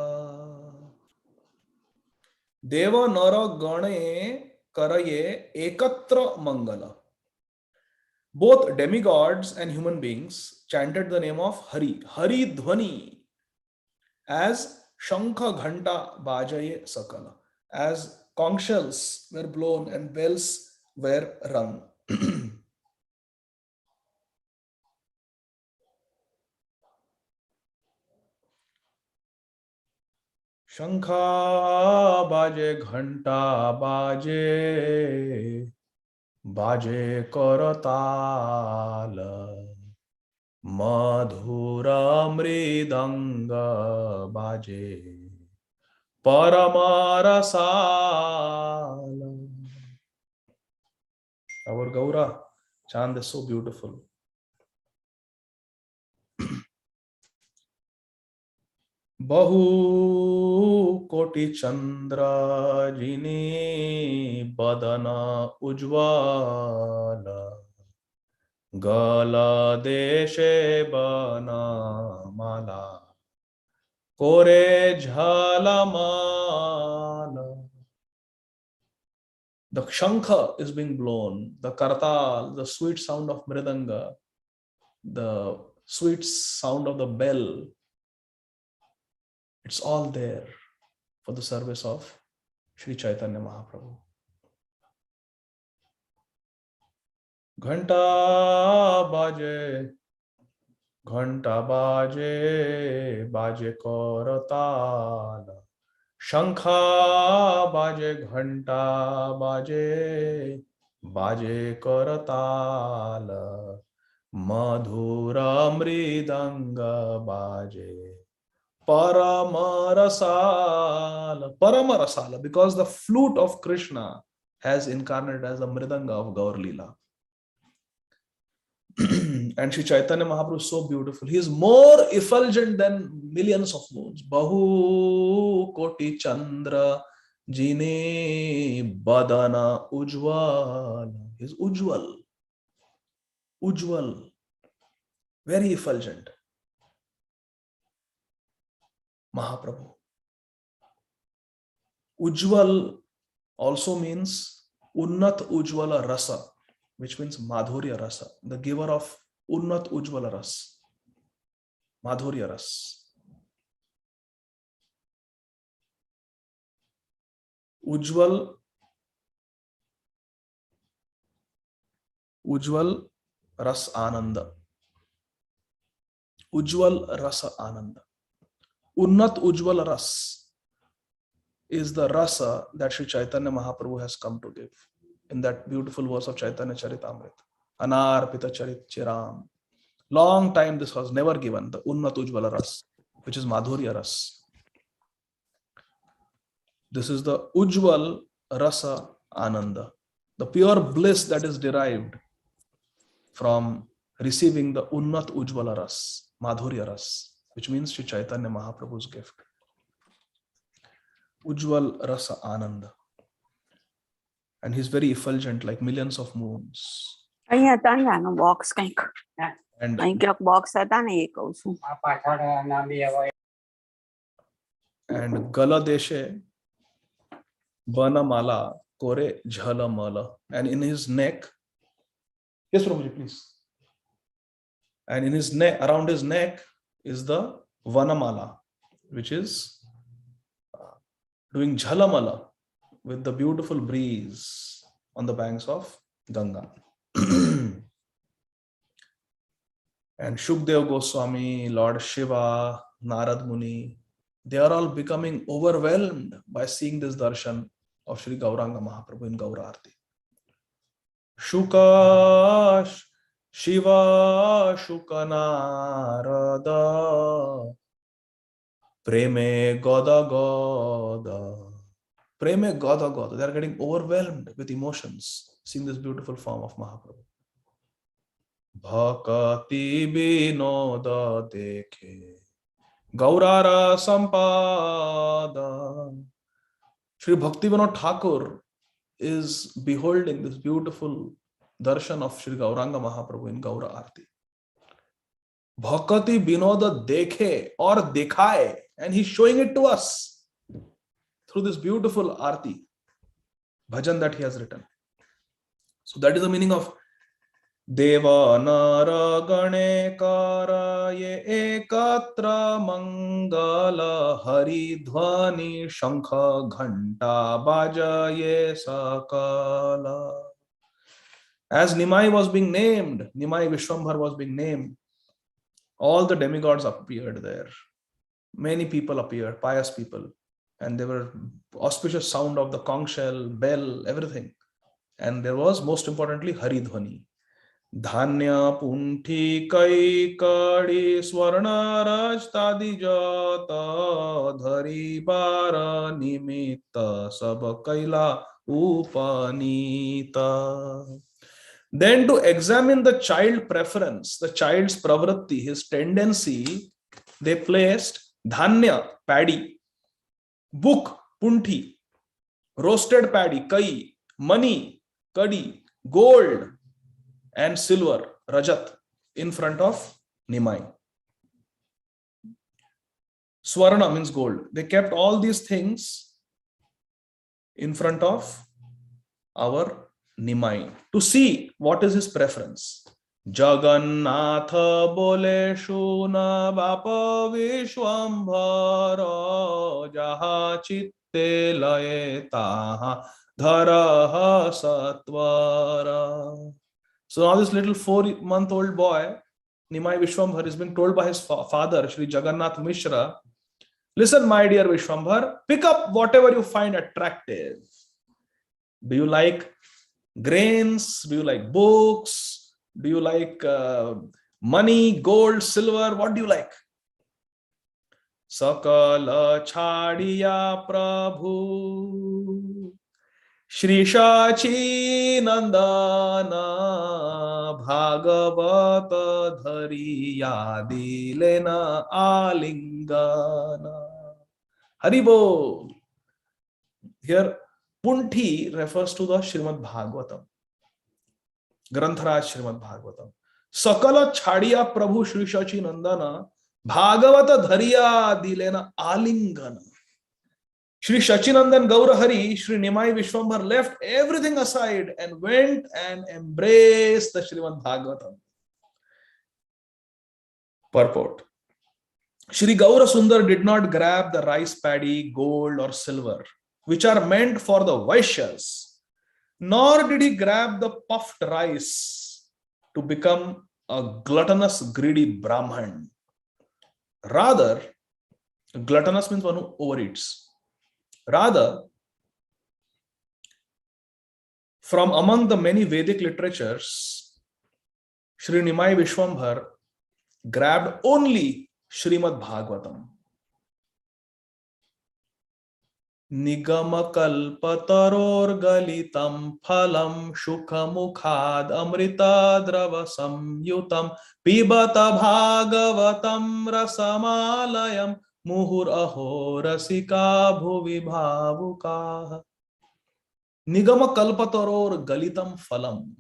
Deva nara gane karaye ekatra mangala. Both demigods and human beings chanted the name of Hari, Hari Dhvani, as Shankha Ghanta Bajaye Sakala, as conch shells were blown and bells were rung. Shankha Baje Ghanta Baje Baje Koratala Madhura Mridanga Baje Paramarasala. Our Gaura chant is so beautiful. Bahu Koti Chandra Jini Badana Ujvala Gala Deshe Bana Mala Kore Jhalamala. The shankha is being blown, the kartal, the sweet sound of mridanga, the sweet sound of the bell. It's all there for the service of Sri Chaitanya Mahaprabhu. Ghanta baje, baje koratala. Shankha baje, ghanta baje, baje koratala. Madhura mridanga baje. Paramarasala. Paramarasala, because the flute of Krishna has incarnated as the mridanga of Gaur Leela. And Sri Chaitanya Mahaprabhu is so beautiful. He is more effulgent than millions of moons. Bahu koti chandra jine badana ujwal. He is ujwal. Ujwal. Very effulgent. Mahaprabhu. Ujwal also means Unnat Ujwala Rasa, which means Madhurya Rasa, the giver of Unnat Ujwala Ras, Madhurya Ras. Ujwal Ras Ananda. Ujwal Rasa Ananda. Unnat Ujwala Ras is the rasa that Sri Chaitanya Mahaprabhu has come to give in that beautiful verse of Chaitanya Charitamrita. Anarpita Charit Chiram. Long time this was never given, the Unnat Ujwala Ras, which is Madhurya Ras. This is the Ujwal Rasa Ananda, the pure bliss that is derived from receiving the Unnat Ujwala Ras, Madhurya Ras, which means Sri Chaitanya Mahaprabhu's gift. Ujwal Rasa Ananda. And he's very effulgent, like millions of moons. box and box and Gala Deshe Banamala Kore Jhalamala. And in his neck, yes, Prabhuji, please. And in his neck, around his neck is the Vanamala, which is doing Jhalamala with the beautiful breeze on the banks of Ganga. And Shukdev Goswami, Lord Shiva, Narad Muni, they are all becoming overwhelmed by seeing this darshan of Sri Gauranga Mahaprabhu in Gaura Arti. Shuka Shiva Shuka Narada Preme Goda Goda. Preme Goda Goda. They are getting overwhelmed with emotions seeing this beautiful form of Mahaprabhu. Bhakati Binoda Dekhe Gaurara Sampada. Sri Bhaktivinoda Thakur is beholding this beautiful darshan of Sri Gauranga Mahaprabhu in Gaura Arti. Bhakati Binoda Dekhe or Dekhaye, and he's showing it to us through this beautiful Arti, bhajan that he has written. So that is the meaning of Deva Nara Gane Kara Ye Ekatra Mangala Hari Dhvani Shankha Ghanta Baja Ye Sakala. As Nimai was being named, Nimai Vishwambhar was being named, all the demigods appeared there. Many people appeared, pious people, and there were auspicious sound of the conch shell, bell, everything. And there was, most importantly, Hari Dhvani. Dhanya punthi kai kadi swarna rajtadi jata dhari bara nimitta sab kaila upanita. Then to examine the child preference, the child's pravritti, his tendency, they placed dhanya, paddy, book, punthi, roasted paddy, kai, money, kadi, gold, and silver, rajat, in front of nimai. Swarna means gold. They kept all these things in front of our nimai to see what is his preference. Jagannatha bole shuna bapa Vishwambhara jaha chitte laye taha dharaha satvara. So now this little 4-month-old boy, Nimai Vishwambhar, is being told by his father, Sri Jagannath Mishra, listen, my dear Vishwambhar, pick up whatever you find attractive. Do you like grains? Do you like books? Do you like money, gold, silver? What do you like? Sakala chadiya prabhu Shrishachi Nandana Bhagavata Dhariya Dilena Alingana. Haribo. Here, Punti refers to the Srimad Bhagavatam. Grantharaj Srimad Bhagavatam. Sakala Chadiya Prabhu Shrishachi Nandana Bhagavata Dhariya Dilena Alingana. Shri Shachinandan Gaurahari, Shri Nimai Vishwambhar left everything aside and went and embraced the Srimad Bhagavatam. Purport. Shri Gaura Sundar did not grab the rice paddy, gold or silver, which are meant for the Vaishyas, nor did he grab the puffed rice to become a gluttonous, greedy Brahman. Rather, gluttonous means one who overeats. Rather, from among the many Vedic literatures, Shri Nimai Vishwambhar grabbed only Srimad Bhagavatam. Nigama kalpataror galitam phalam shukhamukhad amrita drava samyutam pibata bhagavatam rasamalayam muhur aho rasika bhuvi bhavukaha. Nigama kalpataror galitam phalam.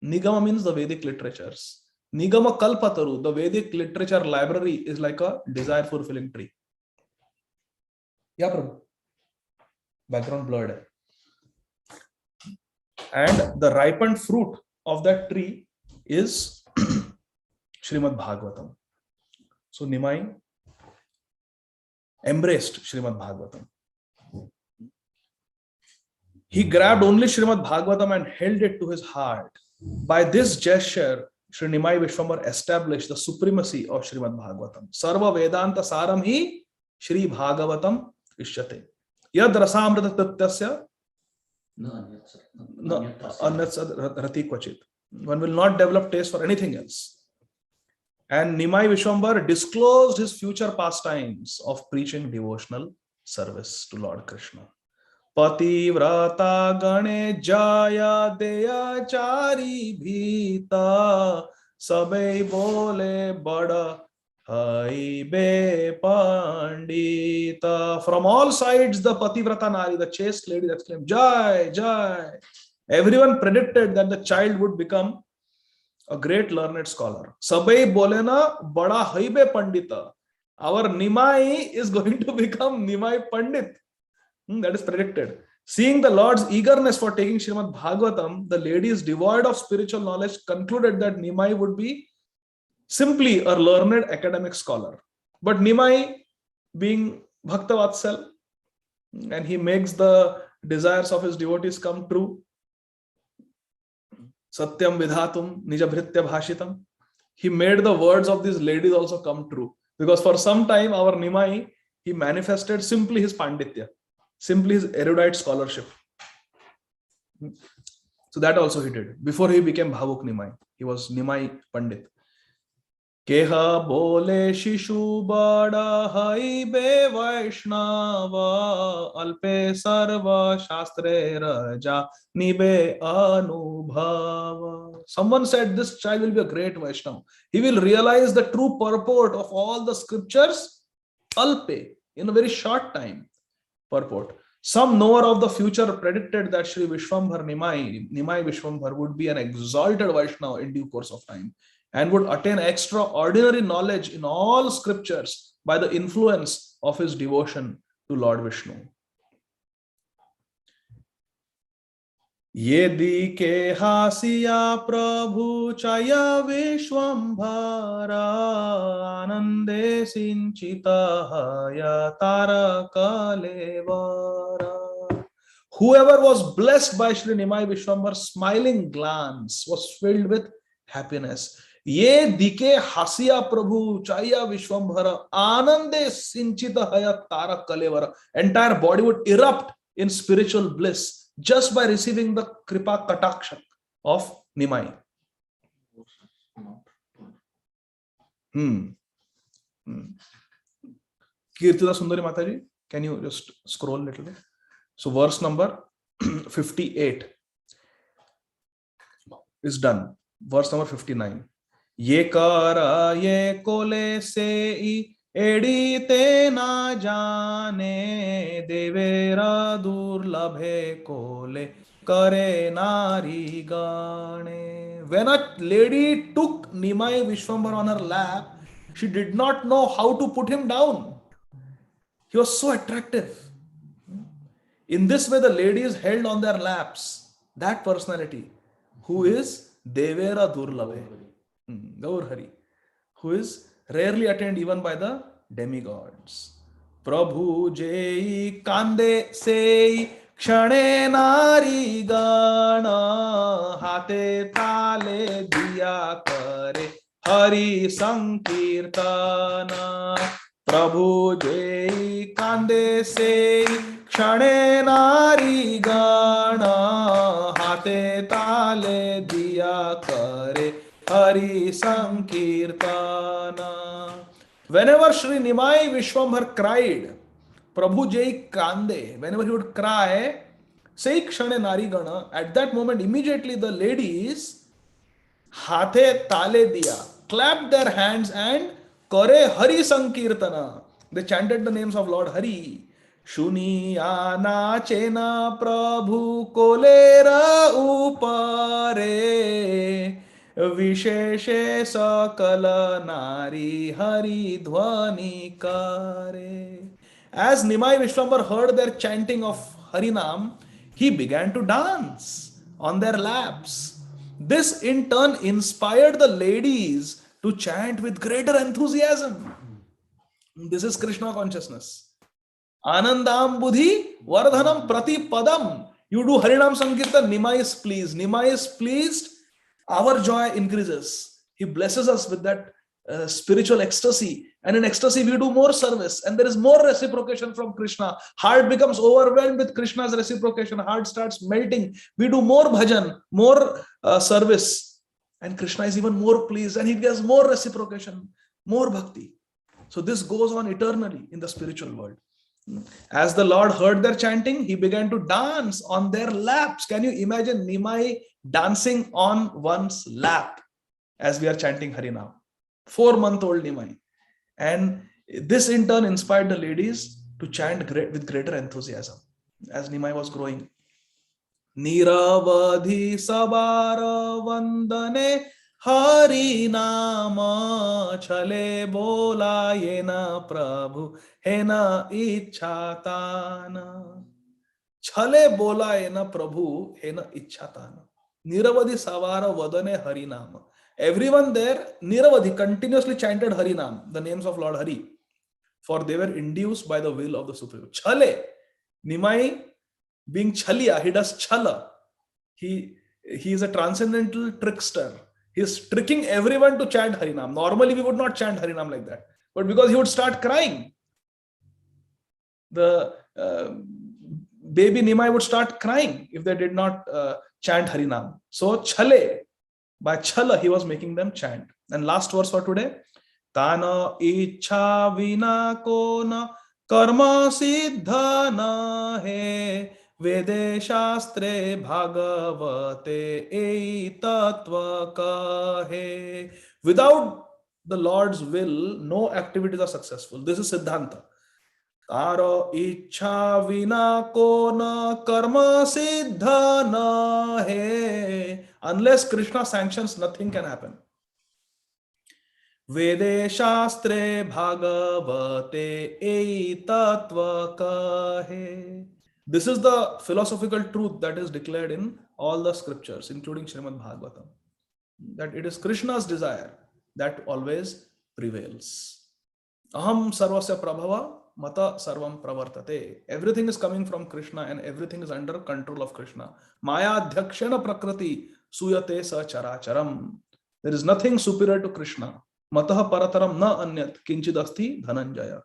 Nigama means the Vedic literatures. Nigama kalpataru, the Vedic literature library, is like a desire fulfilling tree. Yeah, Prabhu. Background blurred. And the ripened fruit of that tree is Srimad Bhagavatam. So Nimai embraced Srimad Bhagavatam. He grabbed only Srimad Bhagavatam and held it to his heart. By this gesture, Shri Nimai Vishwambhar established the supremacy of Srimad Bhagavatam. Sarva Vedanta Saram hi Shri Bhagavatam Ishyate. Yad rasamrita tatyasya rati kvachit. One will not develop taste for anything else. And Nimai Vishwambhar disclosed his future pastimes of preaching devotional service to Lord Krishna. Pativrata gane jaya deya chari bhita sabai bole bada hai be pandita. From all sides, the Pativrata Nari, the chaste lady, exclaimed, Jai, Jai. Everyone predicted that the child would become a great learned scholar. Sabai bolena bada hai be pandita. Our Nimai is going to become Nimai Pandit. That is predicted. Seeing the Lord's eagerness for taking Srimad Bhagavatam, the ladies devoid of spiritual knowledge concluded that Nimai would be simply a learned academic scholar. But Nimai, being Bhaktavatsal, and he makes the desires of his devotees come true. Satyam vidhatum nijabhritya bhashitam. He made the words of these ladies also come true. Because for some time, our Nimai, he manifested simply his Panditya, simply his erudite scholarship. So that also he did. Before he became Bhavuk Nimai, he was Nimai Pandit. Keha bole shishu bada hai be Vaishnava alpe sarva shastre raja nibe anubhava. Someone said this child will be a great Vaishnava. He will realize the true purport of all the scriptures alpe, in a very short time. Purport. Some knower of the future predicted that Shri Vishwambhar Nimai Vishwambhar would be an exalted Vaishnava in due course of time and would attain extraordinary knowledge in all scriptures by the influence of his devotion to Lord Vishnu. Yedi ke hasiya prabhu chaya Vishwambhara anande sinchita haya tara kalevara. Whoever was blessed by Shri Nimai Vishwambhar's smiling glance was filled with happiness. Ye dike hasiya prabhu chaya Vishwambhara anande sinchita haya tara kalevara. Entire body would erupt in spiritual bliss just by receiving the kripa kataksha of Nimai. Kirtida Sundari Mataji, can you just scroll a little bit? So verse number 58 is done. Verse number 59. Ye kara ye kole sei edite na jane devera durlabhe kole kare nari gane. When a lady took Nimai Vishwambhar on her lap, she did not know how to put him down. He was so attractive. In this way, the ladies held on their laps that personality who is Devera Durlave, Gaur-Hari, who is rarely attained even by the demigods. Prabhu Jai Kande Sei Kshane Nari Gana Hate Tale Diya Kare Hari Sankirtana. Prabhu Jai Kande Sei Kshane Nari Gana Hate Tale Diya Kare Hari Sankirtana. Whenever Shri Nimai Vishwambhar cried, Prabhu Jai Kande, whenever he would cry, say Kshane Nari Gana, at that moment immediately the ladies Hathe Tale Diya clapped their hands and Kare Hari Sankirtana. They chanted the names of Lord Hari. Shuniya nachena Prabhu kolera upare Visheshe sakala nari hari dhvani kare. As Nimai Vishwambhar heard their chanting of Harinam, he began to dance on their laps. This in turn inspired the ladies to chant with greater enthusiasm. This is Krishna consciousness. Anandam buddhi vardhanam prati padam. You do Harinam Sankirtan, Nimai is pleased. Nimai is pleased, our joy increases. He blesses us with that spiritual ecstasy. And in ecstasy, we do more service. And there is more reciprocation from Krishna. Heart becomes overwhelmed with Krishna's reciprocation. Heart starts melting. We do more bhajan, more service. And Krishna is even more pleased. And he gives more reciprocation, more bhakti. So this goes on eternally in the spiritual world. As the Lord heard their chanting, he began to dance on their laps. Can you imagine Nimai dancing on one's lap as we are chanting Harinam? 4-month-old Nimai. And this in turn inspired the ladies to chant with greater enthusiasm as Nimai was growing. Niravadhi sabara vandane Harinama chale bola yena prabhu hena ichhatana. Chale bola yena prabhu hena ichhatana. Niravadhi savara vadane Harinama. Everyone there, Niravadhi, continuously chanted Harinam, the names of Lord Hari, for they were induced by the will of the Supreme. Chale, Nimai being Chaliya, he does Chala. He is a transcendental trickster. He is tricking everyone to chant Harinam. Normally we would not chant Harinam like that. But because he would start crying, the baby Nimai would start crying if they did not chant Harinam. So Chale, by Chala, he was making them chant. And last verse for today. Tana ichha vina kona karma siddha na he Vede shastre bhagavate ei tattva kahe. Without the Lord's will, no activities are successful. This is Siddhanta. Taro ichha vina kona karma siddha na he. Unless Krishna sanctions, nothing can happen. Vede shastre bhagavate ei tattva kahe. This is the philosophical truth that is declared in all the scriptures, including Srimad Bhagavatam, that it is Krishna's desire that always prevails. Aham sarvasya prabhava mata sarvam pravartate. Everything is coming from Krishna and everything is under control of Krishna. Maya dhakshana prakriti suyate sa characharam. There is nothing superior to Krishna. Matah parataram na anyat kinchidasti dhananjaya.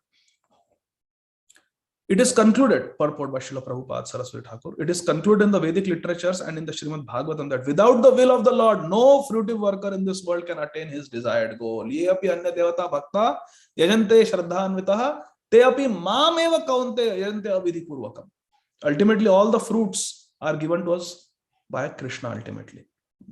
It is concluded, purport by Srila Prabhupada Saraswati Thakur, it is concluded in the Vedic literatures and in the Srimad Bhagavatam that without the will of the Lord, no fruitive worker in this world can attain his desired goal. Ye api anya devata bhakta yajante shraddhanvitaha te api maam eva kaunte yajante avidhi purvakam. Ultimately, all the fruits are given to us by Krishna ultimately.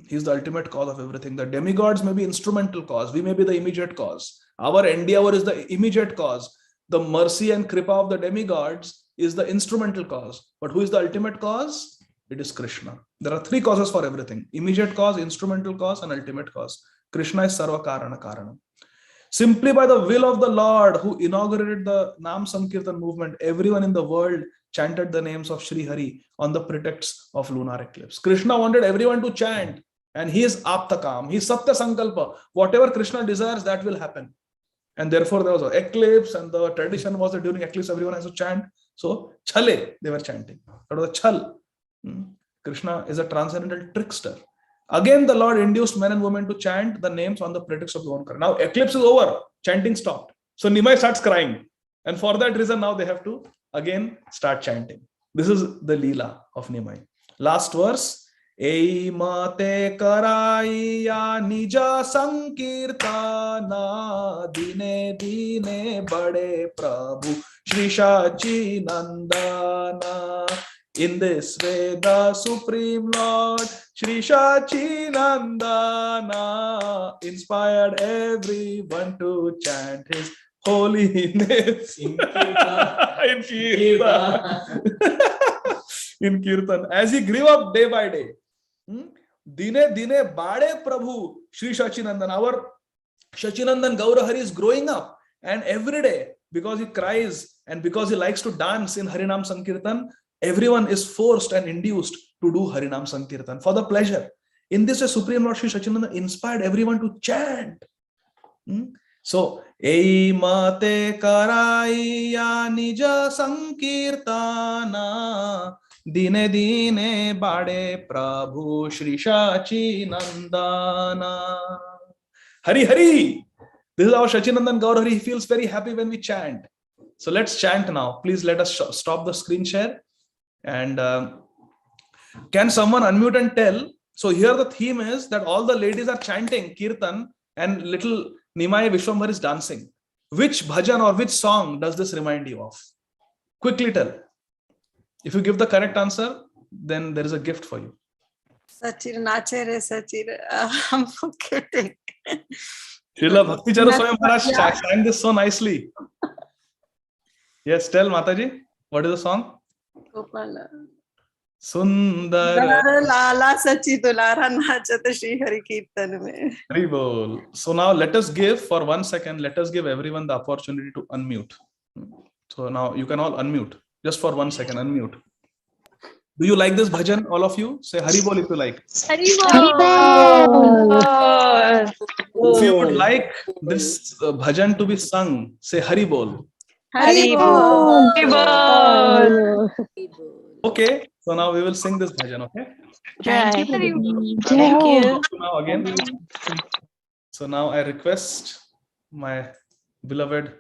He's the ultimate cause of everything. The demigods may be instrumental cause. We may be the immediate cause. Our endeavor is the immediate cause. The mercy and kripa of the demigods is the instrumental cause. But who is the ultimate cause? It is Krishna. There are three causes for everything: immediate cause, instrumental cause, and ultimate cause. Krishna is Sarva Karana Karanam. Simply by the will of the Lord who inaugurated the Nam Sankirtan movement, everyone in the world chanted the names of Sri Hari on the pretext of lunar eclipse. Krishna wanted everyone to chant, and he is Aptakam, he is Satya Sankalpa. Whatever Krishna desires, that will happen. And therefore there was an eclipse, and the tradition was that during eclipse everyone has to chant. So Chale, they were chanting. That was a Chal. Krishna is a transcendental trickster. Again, the Lord induced men and women to chant the names on the pretext of Lonkar. Now eclipse is over, chanting stopped. So Nimai starts crying. And for that reason, now they have to again start chanting. This is the Leela of Nimai. Last verse. Ei mate karaiya nija sankirtana dine dine bade prabhu Shri Shachi Nandana. In this way, the Supreme Lord Shri Shachi Nandana inspired everyone to chant his holy names in Kirtan. In Kirtan. As he grew up day by day. Dine dine bade Prabhu Shri Shachinandan. Our Shachinandan Gaurahari is growing up, and every day, because he cries and because he likes to dance in Harinam Sankirtan, everyone is forced and induced to do Harinam Sankirtan for the pleasure. In this way, Supreme Lord Shri Shachinandan inspired everyone to chant. So, Ei mate karaiya nija sankirtana dine dine bade prabhu Shri Shachi Nandana. Hari Hari. This is our Shachinandan Gaurahari. He feels very happy when we chant. So let's chant now. Please let us stop the screen share. And can someone unmute and tell? So here the theme is that all the ladies are chanting Kirtan and little Nimai Vishwambhar is dancing. Which bhajan or which song does this remind you of? Quickly tell. If you give the correct answer, then there is a gift for you. Sachir nache re Sachir. I'm forgetting. Srila Bhakti Charu Swayam Maharaj sang this so nicely. Yes, tell Mataji. What is the song? Gopala. Sundar Lala Sachi Dulara Nachat Shri Hari Kirtan mein. Hari Bol. So now let us give for 1 second, let us give everyone the opportunity to unmute. So now you can all unmute. Just for 1 second, unmute. Do you like this bhajan, all of you? Say Hari Bol if you like. Hari Bol. If you would like this bhajan to be sung, say Hari Bol. Hari Bol. Hari Bol. Okay, so now we will sing this bhajan, okay? Thank you. Now again. So now I request my beloved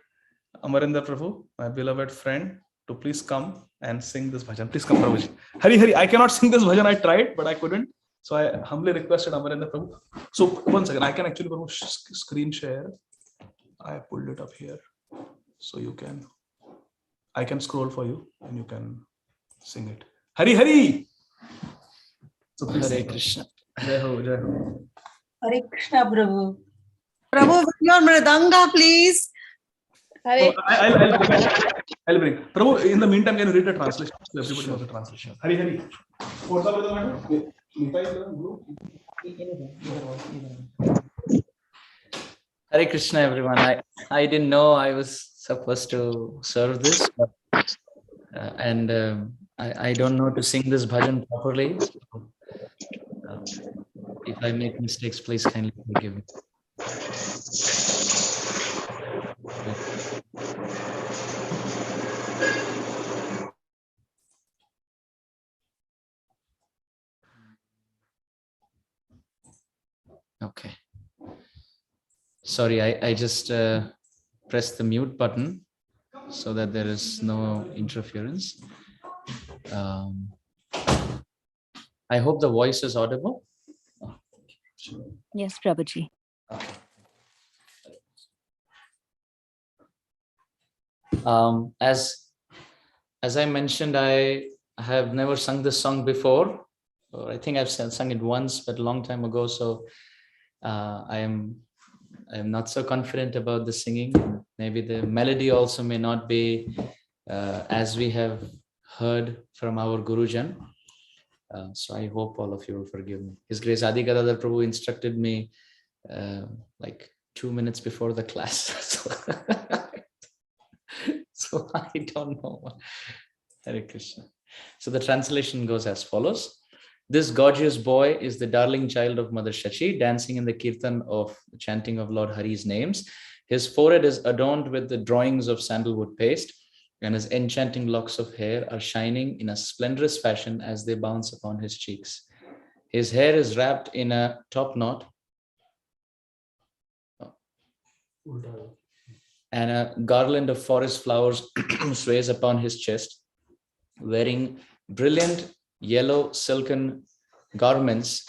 Amarinder Prabhu, my beloved friend, to please come and sing this bhajan. Please come, Prabhuji. Hari Hari, I cannot sing this bhajan. I tried, but I couldn't. So I humbly requested Amarinder Prabhu. So 1 second, I can actually Prabhu screen share. I pulled it up here. So you can, I can scroll for you and you can sing it. Hari Hari. So Hare Krishna. Jai Ho, Jai Ho. Hare Krishna, Prabhu. Prabhu, with your mridanga, please. So I'll bring. Prabhu, in the meantime, can you read the translation? So everybody knows the translation. Hari Hari. What's up with the matter? Hare Krishna, everyone. I didn't know I was supposed to serve this, but, and I don't know to sing this bhajan properly. So, if I make mistakes, please kindly forgive me. Okay. Sorry, I just pressed the mute button so that there is no interference. I hope the voice is audible. Yes, Prabhuji. Okay. As I mentioned, I I have never sung this song before. Or I think I've sung it once, but a long time ago. So I am not so confident about the singing. Maybe the melody also may not be as we have heard from our Gurujan. So I hope all of you will forgive me. His Grace Adi Gadadhar Prabhu instructed me like 2 minutes before the class. So I don't know. Hare Krishna. So the translation goes as follows. This gorgeous boy is the darling child of Mother Shachi, dancing in the Kirtan of chanting of Lord Hari's names. His forehead is adorned with the drawings of sandalwood paste, and his enchanting locks of hair are shining in a splendorous fashion as they bounce upon his cheeks. His hair is wrapped in a top knot, and a garland of forest flowers sways upon his chest. Wearing brilliant yellow silken garments,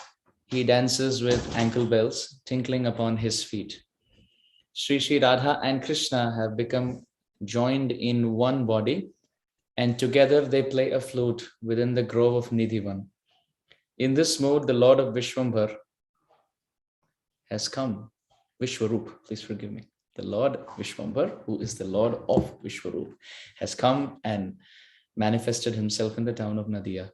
he dances with ankle bells tinkling upon his feet. Sri Radha and Krishna have become joined in one body, and together they play a flute within the grove of Nidhivan. In this mood, the Lord of Vishwambhar has come. Vishwarup, please forgive me. The Lord Vishwambhar, who is the Lord of Vishwarup, has come and manifested himself in the town of Nadia.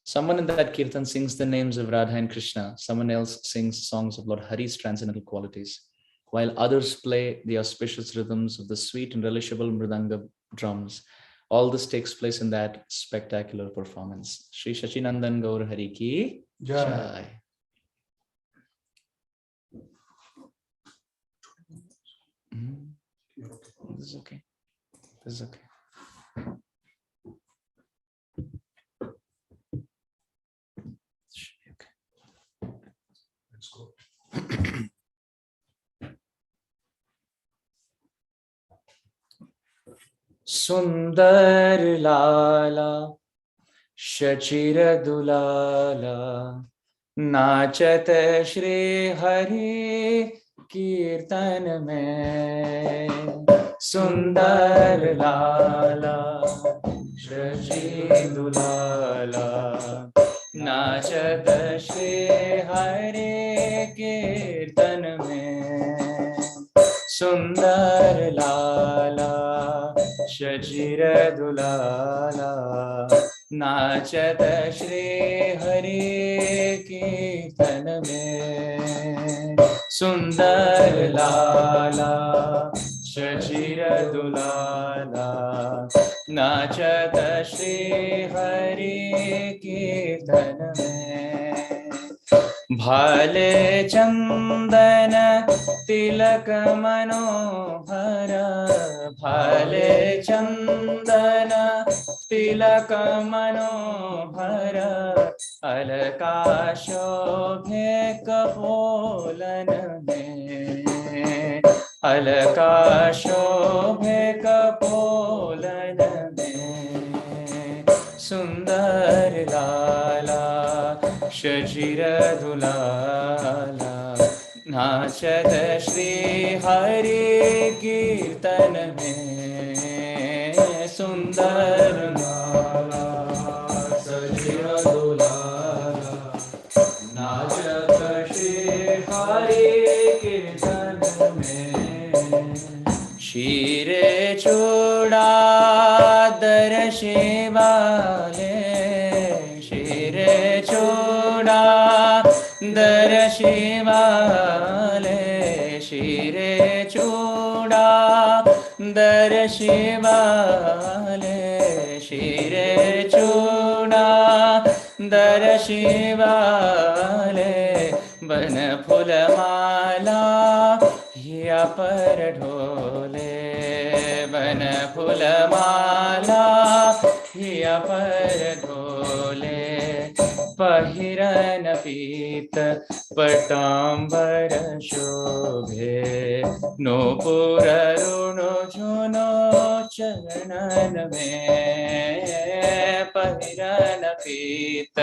Someone in that Kirtan sings the names of Radha and Krishna. Someone else sings songs of Lord Hari's transcendental qualities, while others play the auspicious rhythms of the sweet and relishable mridanga drums. All this takes place in that spectacular performance. Shri Shachinandan Gaur Hari Ki Jai. This is okay. This is okay. Let's go. Sundar Lala Shachira Dulala Nachat Shri Hari Kirtan mein. Sundar Lala Shachira Dulala Nachat Shri Hari Kirtan mein. Sundar Lala Shachira Dulala Nachat Shri Hari Kirtan mein. Sundar Lala Shachira Dulala Nachat Shri Hari Kirtan mein. Bhale Chandana Tilak Manohara, Bhale Chandana Tilak Manohara, Alaka Shobhe Kapolan mein, Alaka Shobhe Kapolan mein. Sundar Lala Shachira Dulala Nachat Shri Hari Kirtan mein. Sundar Lala Shachira Dulala Nachat Shri Hari Kirtan mein. Shire Choda Darshi Wale, Shire Choda Darshi Wale, Shire Choda Darshi Wale, Shire Choda Darshi Wale, Ban Phul Mala Hiya par dhole, ban phul mala hiya par dhole, pahiran peet patambar shobhe, nupur runo juno charan mein. Pahiran peet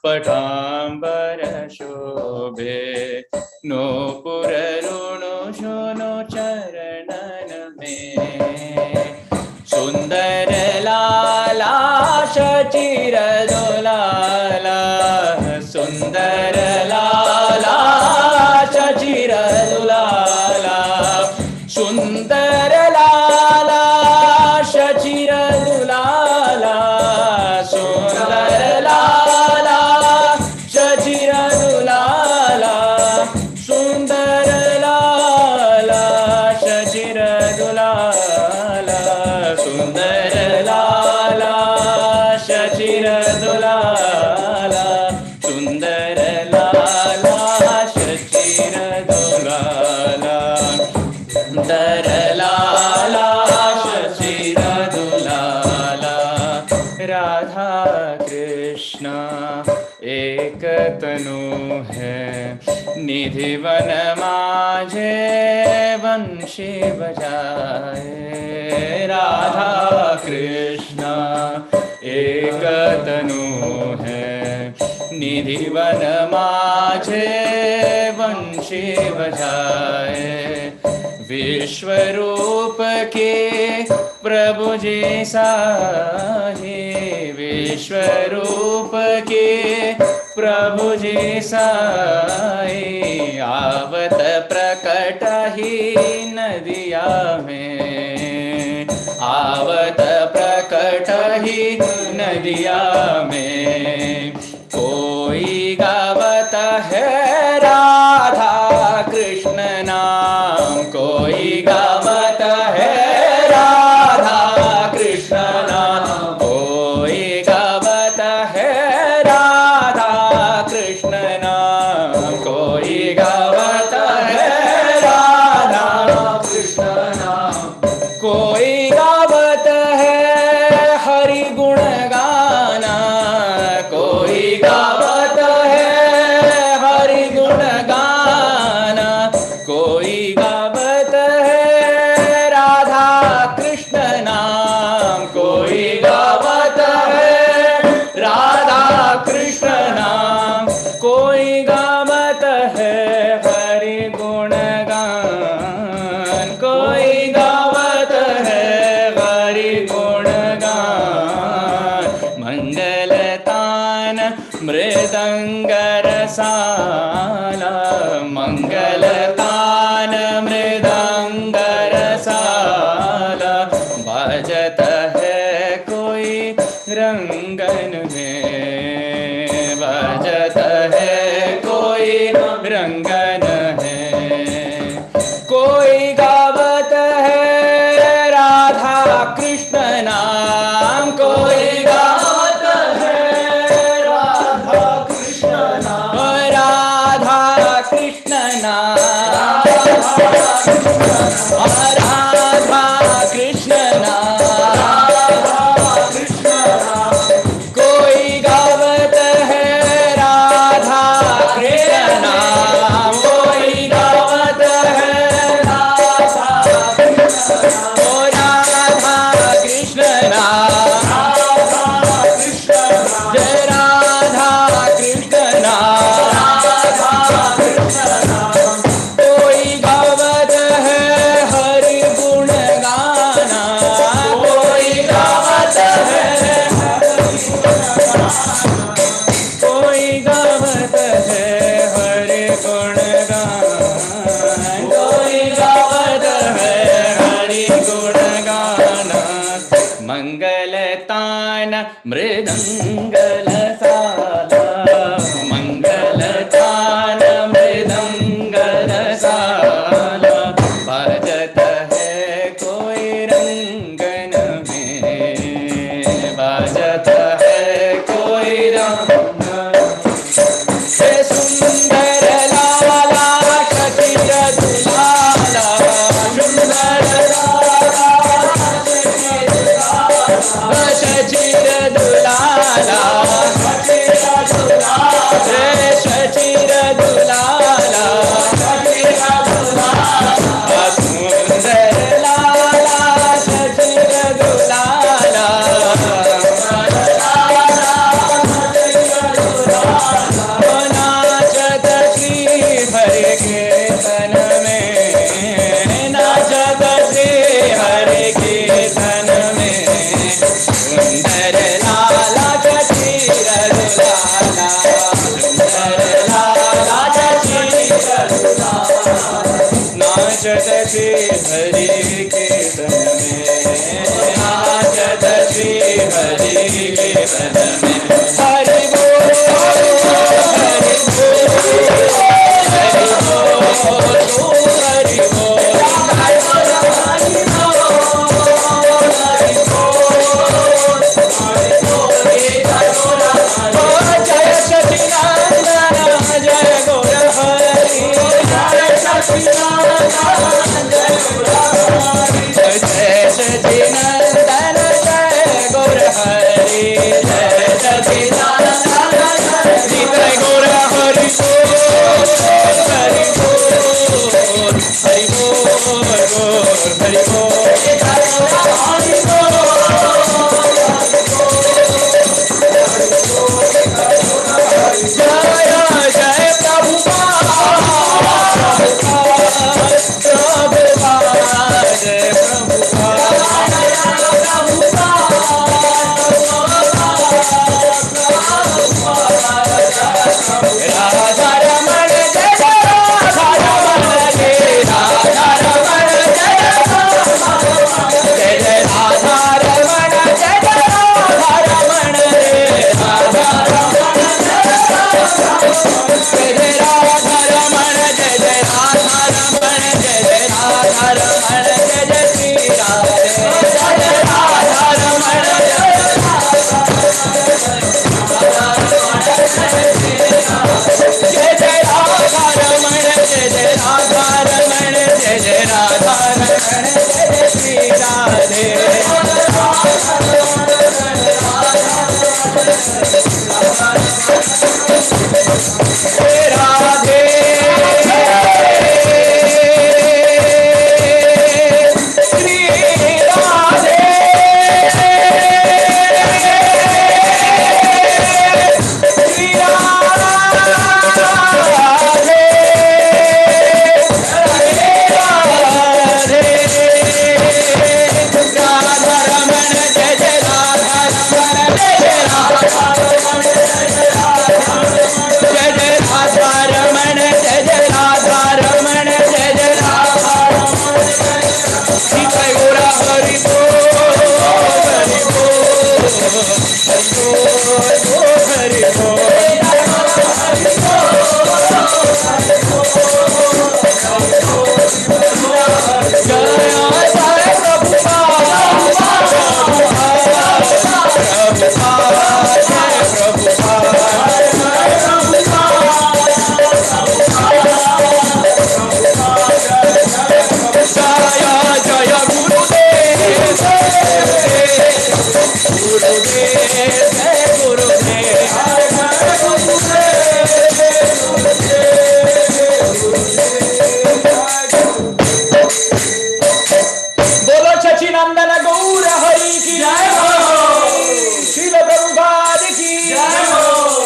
patambar shobhe, nupur runo juno charan mein. Sundar Lala शचिर दुलाला सुंदर लाला शचिर दुलाला सुंदर लाला शचिर दुलाला सुंदर लाला शचिर दुलाला सुंदर लाला शचिर दुलाला सुंदर लाला शचिर दुलाला सुंदर लाला शचिर दुलाला सुंदर लाला शचिर दुलाला राधा कृष्ण एक तनु है निधिवन माझे वंशी बजाए राधा कृष्ण एक तनु है निधिवन माझे वंशी बजाए विश्वरूप के प्रभु जैसा ही विश्वरूप के प्रभु जैसा ही आवत प्रकट ही नदिया में आवत प्रकट ही नदिया में कोई गावत है राधा कृष्ण नाम कोई गावत है राधा कृष्ण नाम कोई गावत है राधा कृष्ण नाम कोई गावत है राधा कृष्ण नाम कोई गावत है हरि गुण गाना कोई गावत है हरि गुण गाना कोई गावत है राधा कृष्ण नाम कोई गावत है राधा कृष्ण नाम कोई गावत है हरि गुण गान कोई गावत है हरि गुण गान मंगलतान मृदंग रसाला मंगलतान मृदंग रसाला बजत है कोई रंगन में बजत है कोई रंगन है कोई गावत है राधा कृष्ण नाम कोई गावत है राधा कृष्ण नाम राधा कृष्ण नाम राधा कृष्ण नाम कोई गावत है राधा कृष्ण नाम कोई गावत है राधा कृष्ण नाम जय राधा कृष्ण नाम कोई गावत है हरि गुण गाना कोई गावत है कोई गावत है हरि गुण गाना कोई गावत है हरि गुण गाना मंगलतान मृदंगल साला मंगलतान मृदंगल साला बजत है कोई रंगन में बजत है कोई रंगन से सुंदर लाला शचिर दुलाला सुंदर लाला शचिर दुलाला हरि कीर्तन में, नाचत श्री हरि कीर्तन में। हरि बोल हरि बोल हरि बोल हरि बोल। जय सचिदानंद जय गौर हरि, जय सचिदानंद जय सचिदानंद जय गौर हरि, जय सचिदानंद जय गौर हरि बोल हरि बोल हरि बोल हरि बोल हरि बोल। जय जय प्रभुपाद प्रभुपाद जय प्रभुपाद राधा रमण जय राधा रमण जय राधा रमण जय राधा रमण जय राधा रमण जय राधा रमण जय राधा रमण जय जय राधा रमण जय जय राधा रमण जय जय श्री राधे जय राधा रमण जय जय राधा रमण जय जय राधा रमण जय जय राधा रमण जय जय श्री राधे राधे श्री राधे श्री राधा रमण जय जय राधा रमण जय जय राधा रमण जय जय राधा रमण जय जय राधा रमण जय जय राधा रमण जय गौरा हरि बोल हरि बोल हरि बोल बोलो सचिनंदन गौर हरि की जय हो, शिल प्रभुपाद की जय हो,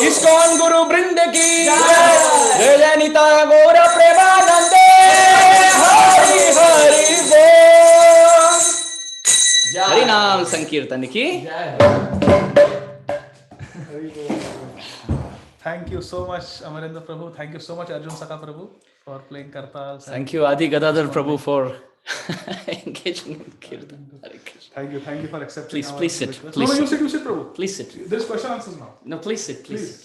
इस्कॉन गुरु वृंद की जय, जय जय निताय गौर प्रेमानंदे हरि हरि बोल। हरि नाम संकीर्तन की जय। Thank you so much, Amarendra Prabhu. Thank you so much, Arjun Saka Prabhu, for playing Kartal. Thank you, Adi Gadadhar Prabhu, for engaging in Kirtan. Hare Krishna. Thank you for accepting. Please, our please sit. request. Please No, sit. you sit, Prabhu. Please sit. There's question answers now. No, please sit. Please sit.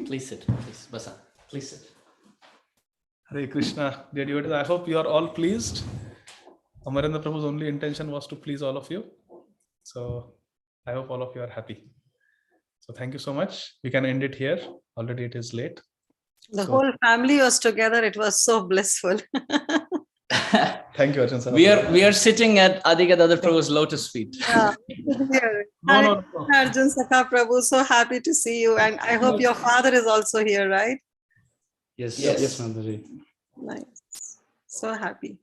Please sit. Please, Basa. Please sit. Hare Krishna, dear devotees. I hope you are all pleased. Amarendra Prabhu's only intention was to please all of you. So I hope all of you are happy. So thank you so much. We can end it here. Already it is late. The whole family was together. It was so blissful. Thank you, Arjun Saka. We are sitting at Adi Gadadhar Prabhu's lotus feet. Yeah. No. Arjun Saka Prabhu, so happy to see you. And I hope your father is also here, right? Yes, Nandji. Nice. So happy.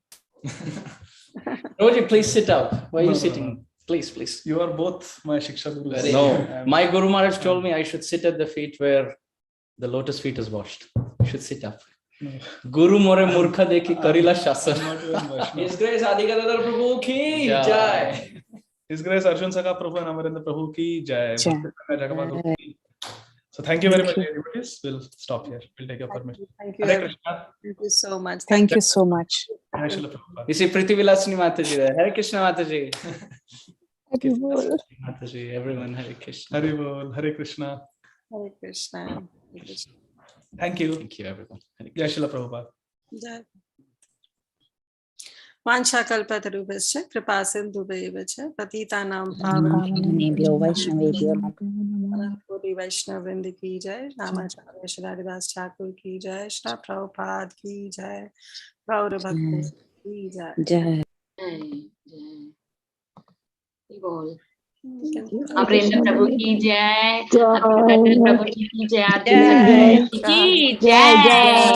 Roji, please sit up. Why are you sitting? Please, please. You are both my Shiksha Gurus. No, my Guru Maharaj told me I should sit at the feet where the lotus feet is washed. You should sit up. No. Guru more murkha dekhi karila shasana. Not even Vaishnava. His Grace Adi Gadadhar Prabhu ki jai. His Grace Arjun Saka Prabhu and Amarendra Prabhu ki jai. Jai. Caitanya Bhagavata Adi Khanda. So thank you very much, devotees. We'll stop here. We'll take your permission. Thank you. Hare Krishna. Thank you so much. Thank you so much. Jai Srila Prabhupada. You see Priti Vilasini Mataji there. Hare Krishna Mataji. Mataji, everyone, Hare Krishna. Hare Bol, Hare Krishna. Hare Krishna. Hare Krishna. Thank you. Thank you, everyone. Hare Jai Srila Prabhupada. Jai. वाञ्छाकल्पतरुभ्यश्च कृपासिन्धुभ्येव च पतितानां पावनेभ्यो वैष्णवेभ्यो कोटि वैष्णव वृंद की जय। रामाचार्य श्री हरिदास ठाकुर की जय। श्री प्रभुपाद की जय। गौर भक्त की जय। जय अमरेंद्र प्रभु की जय, जय प्रभु की जय, जय की जय।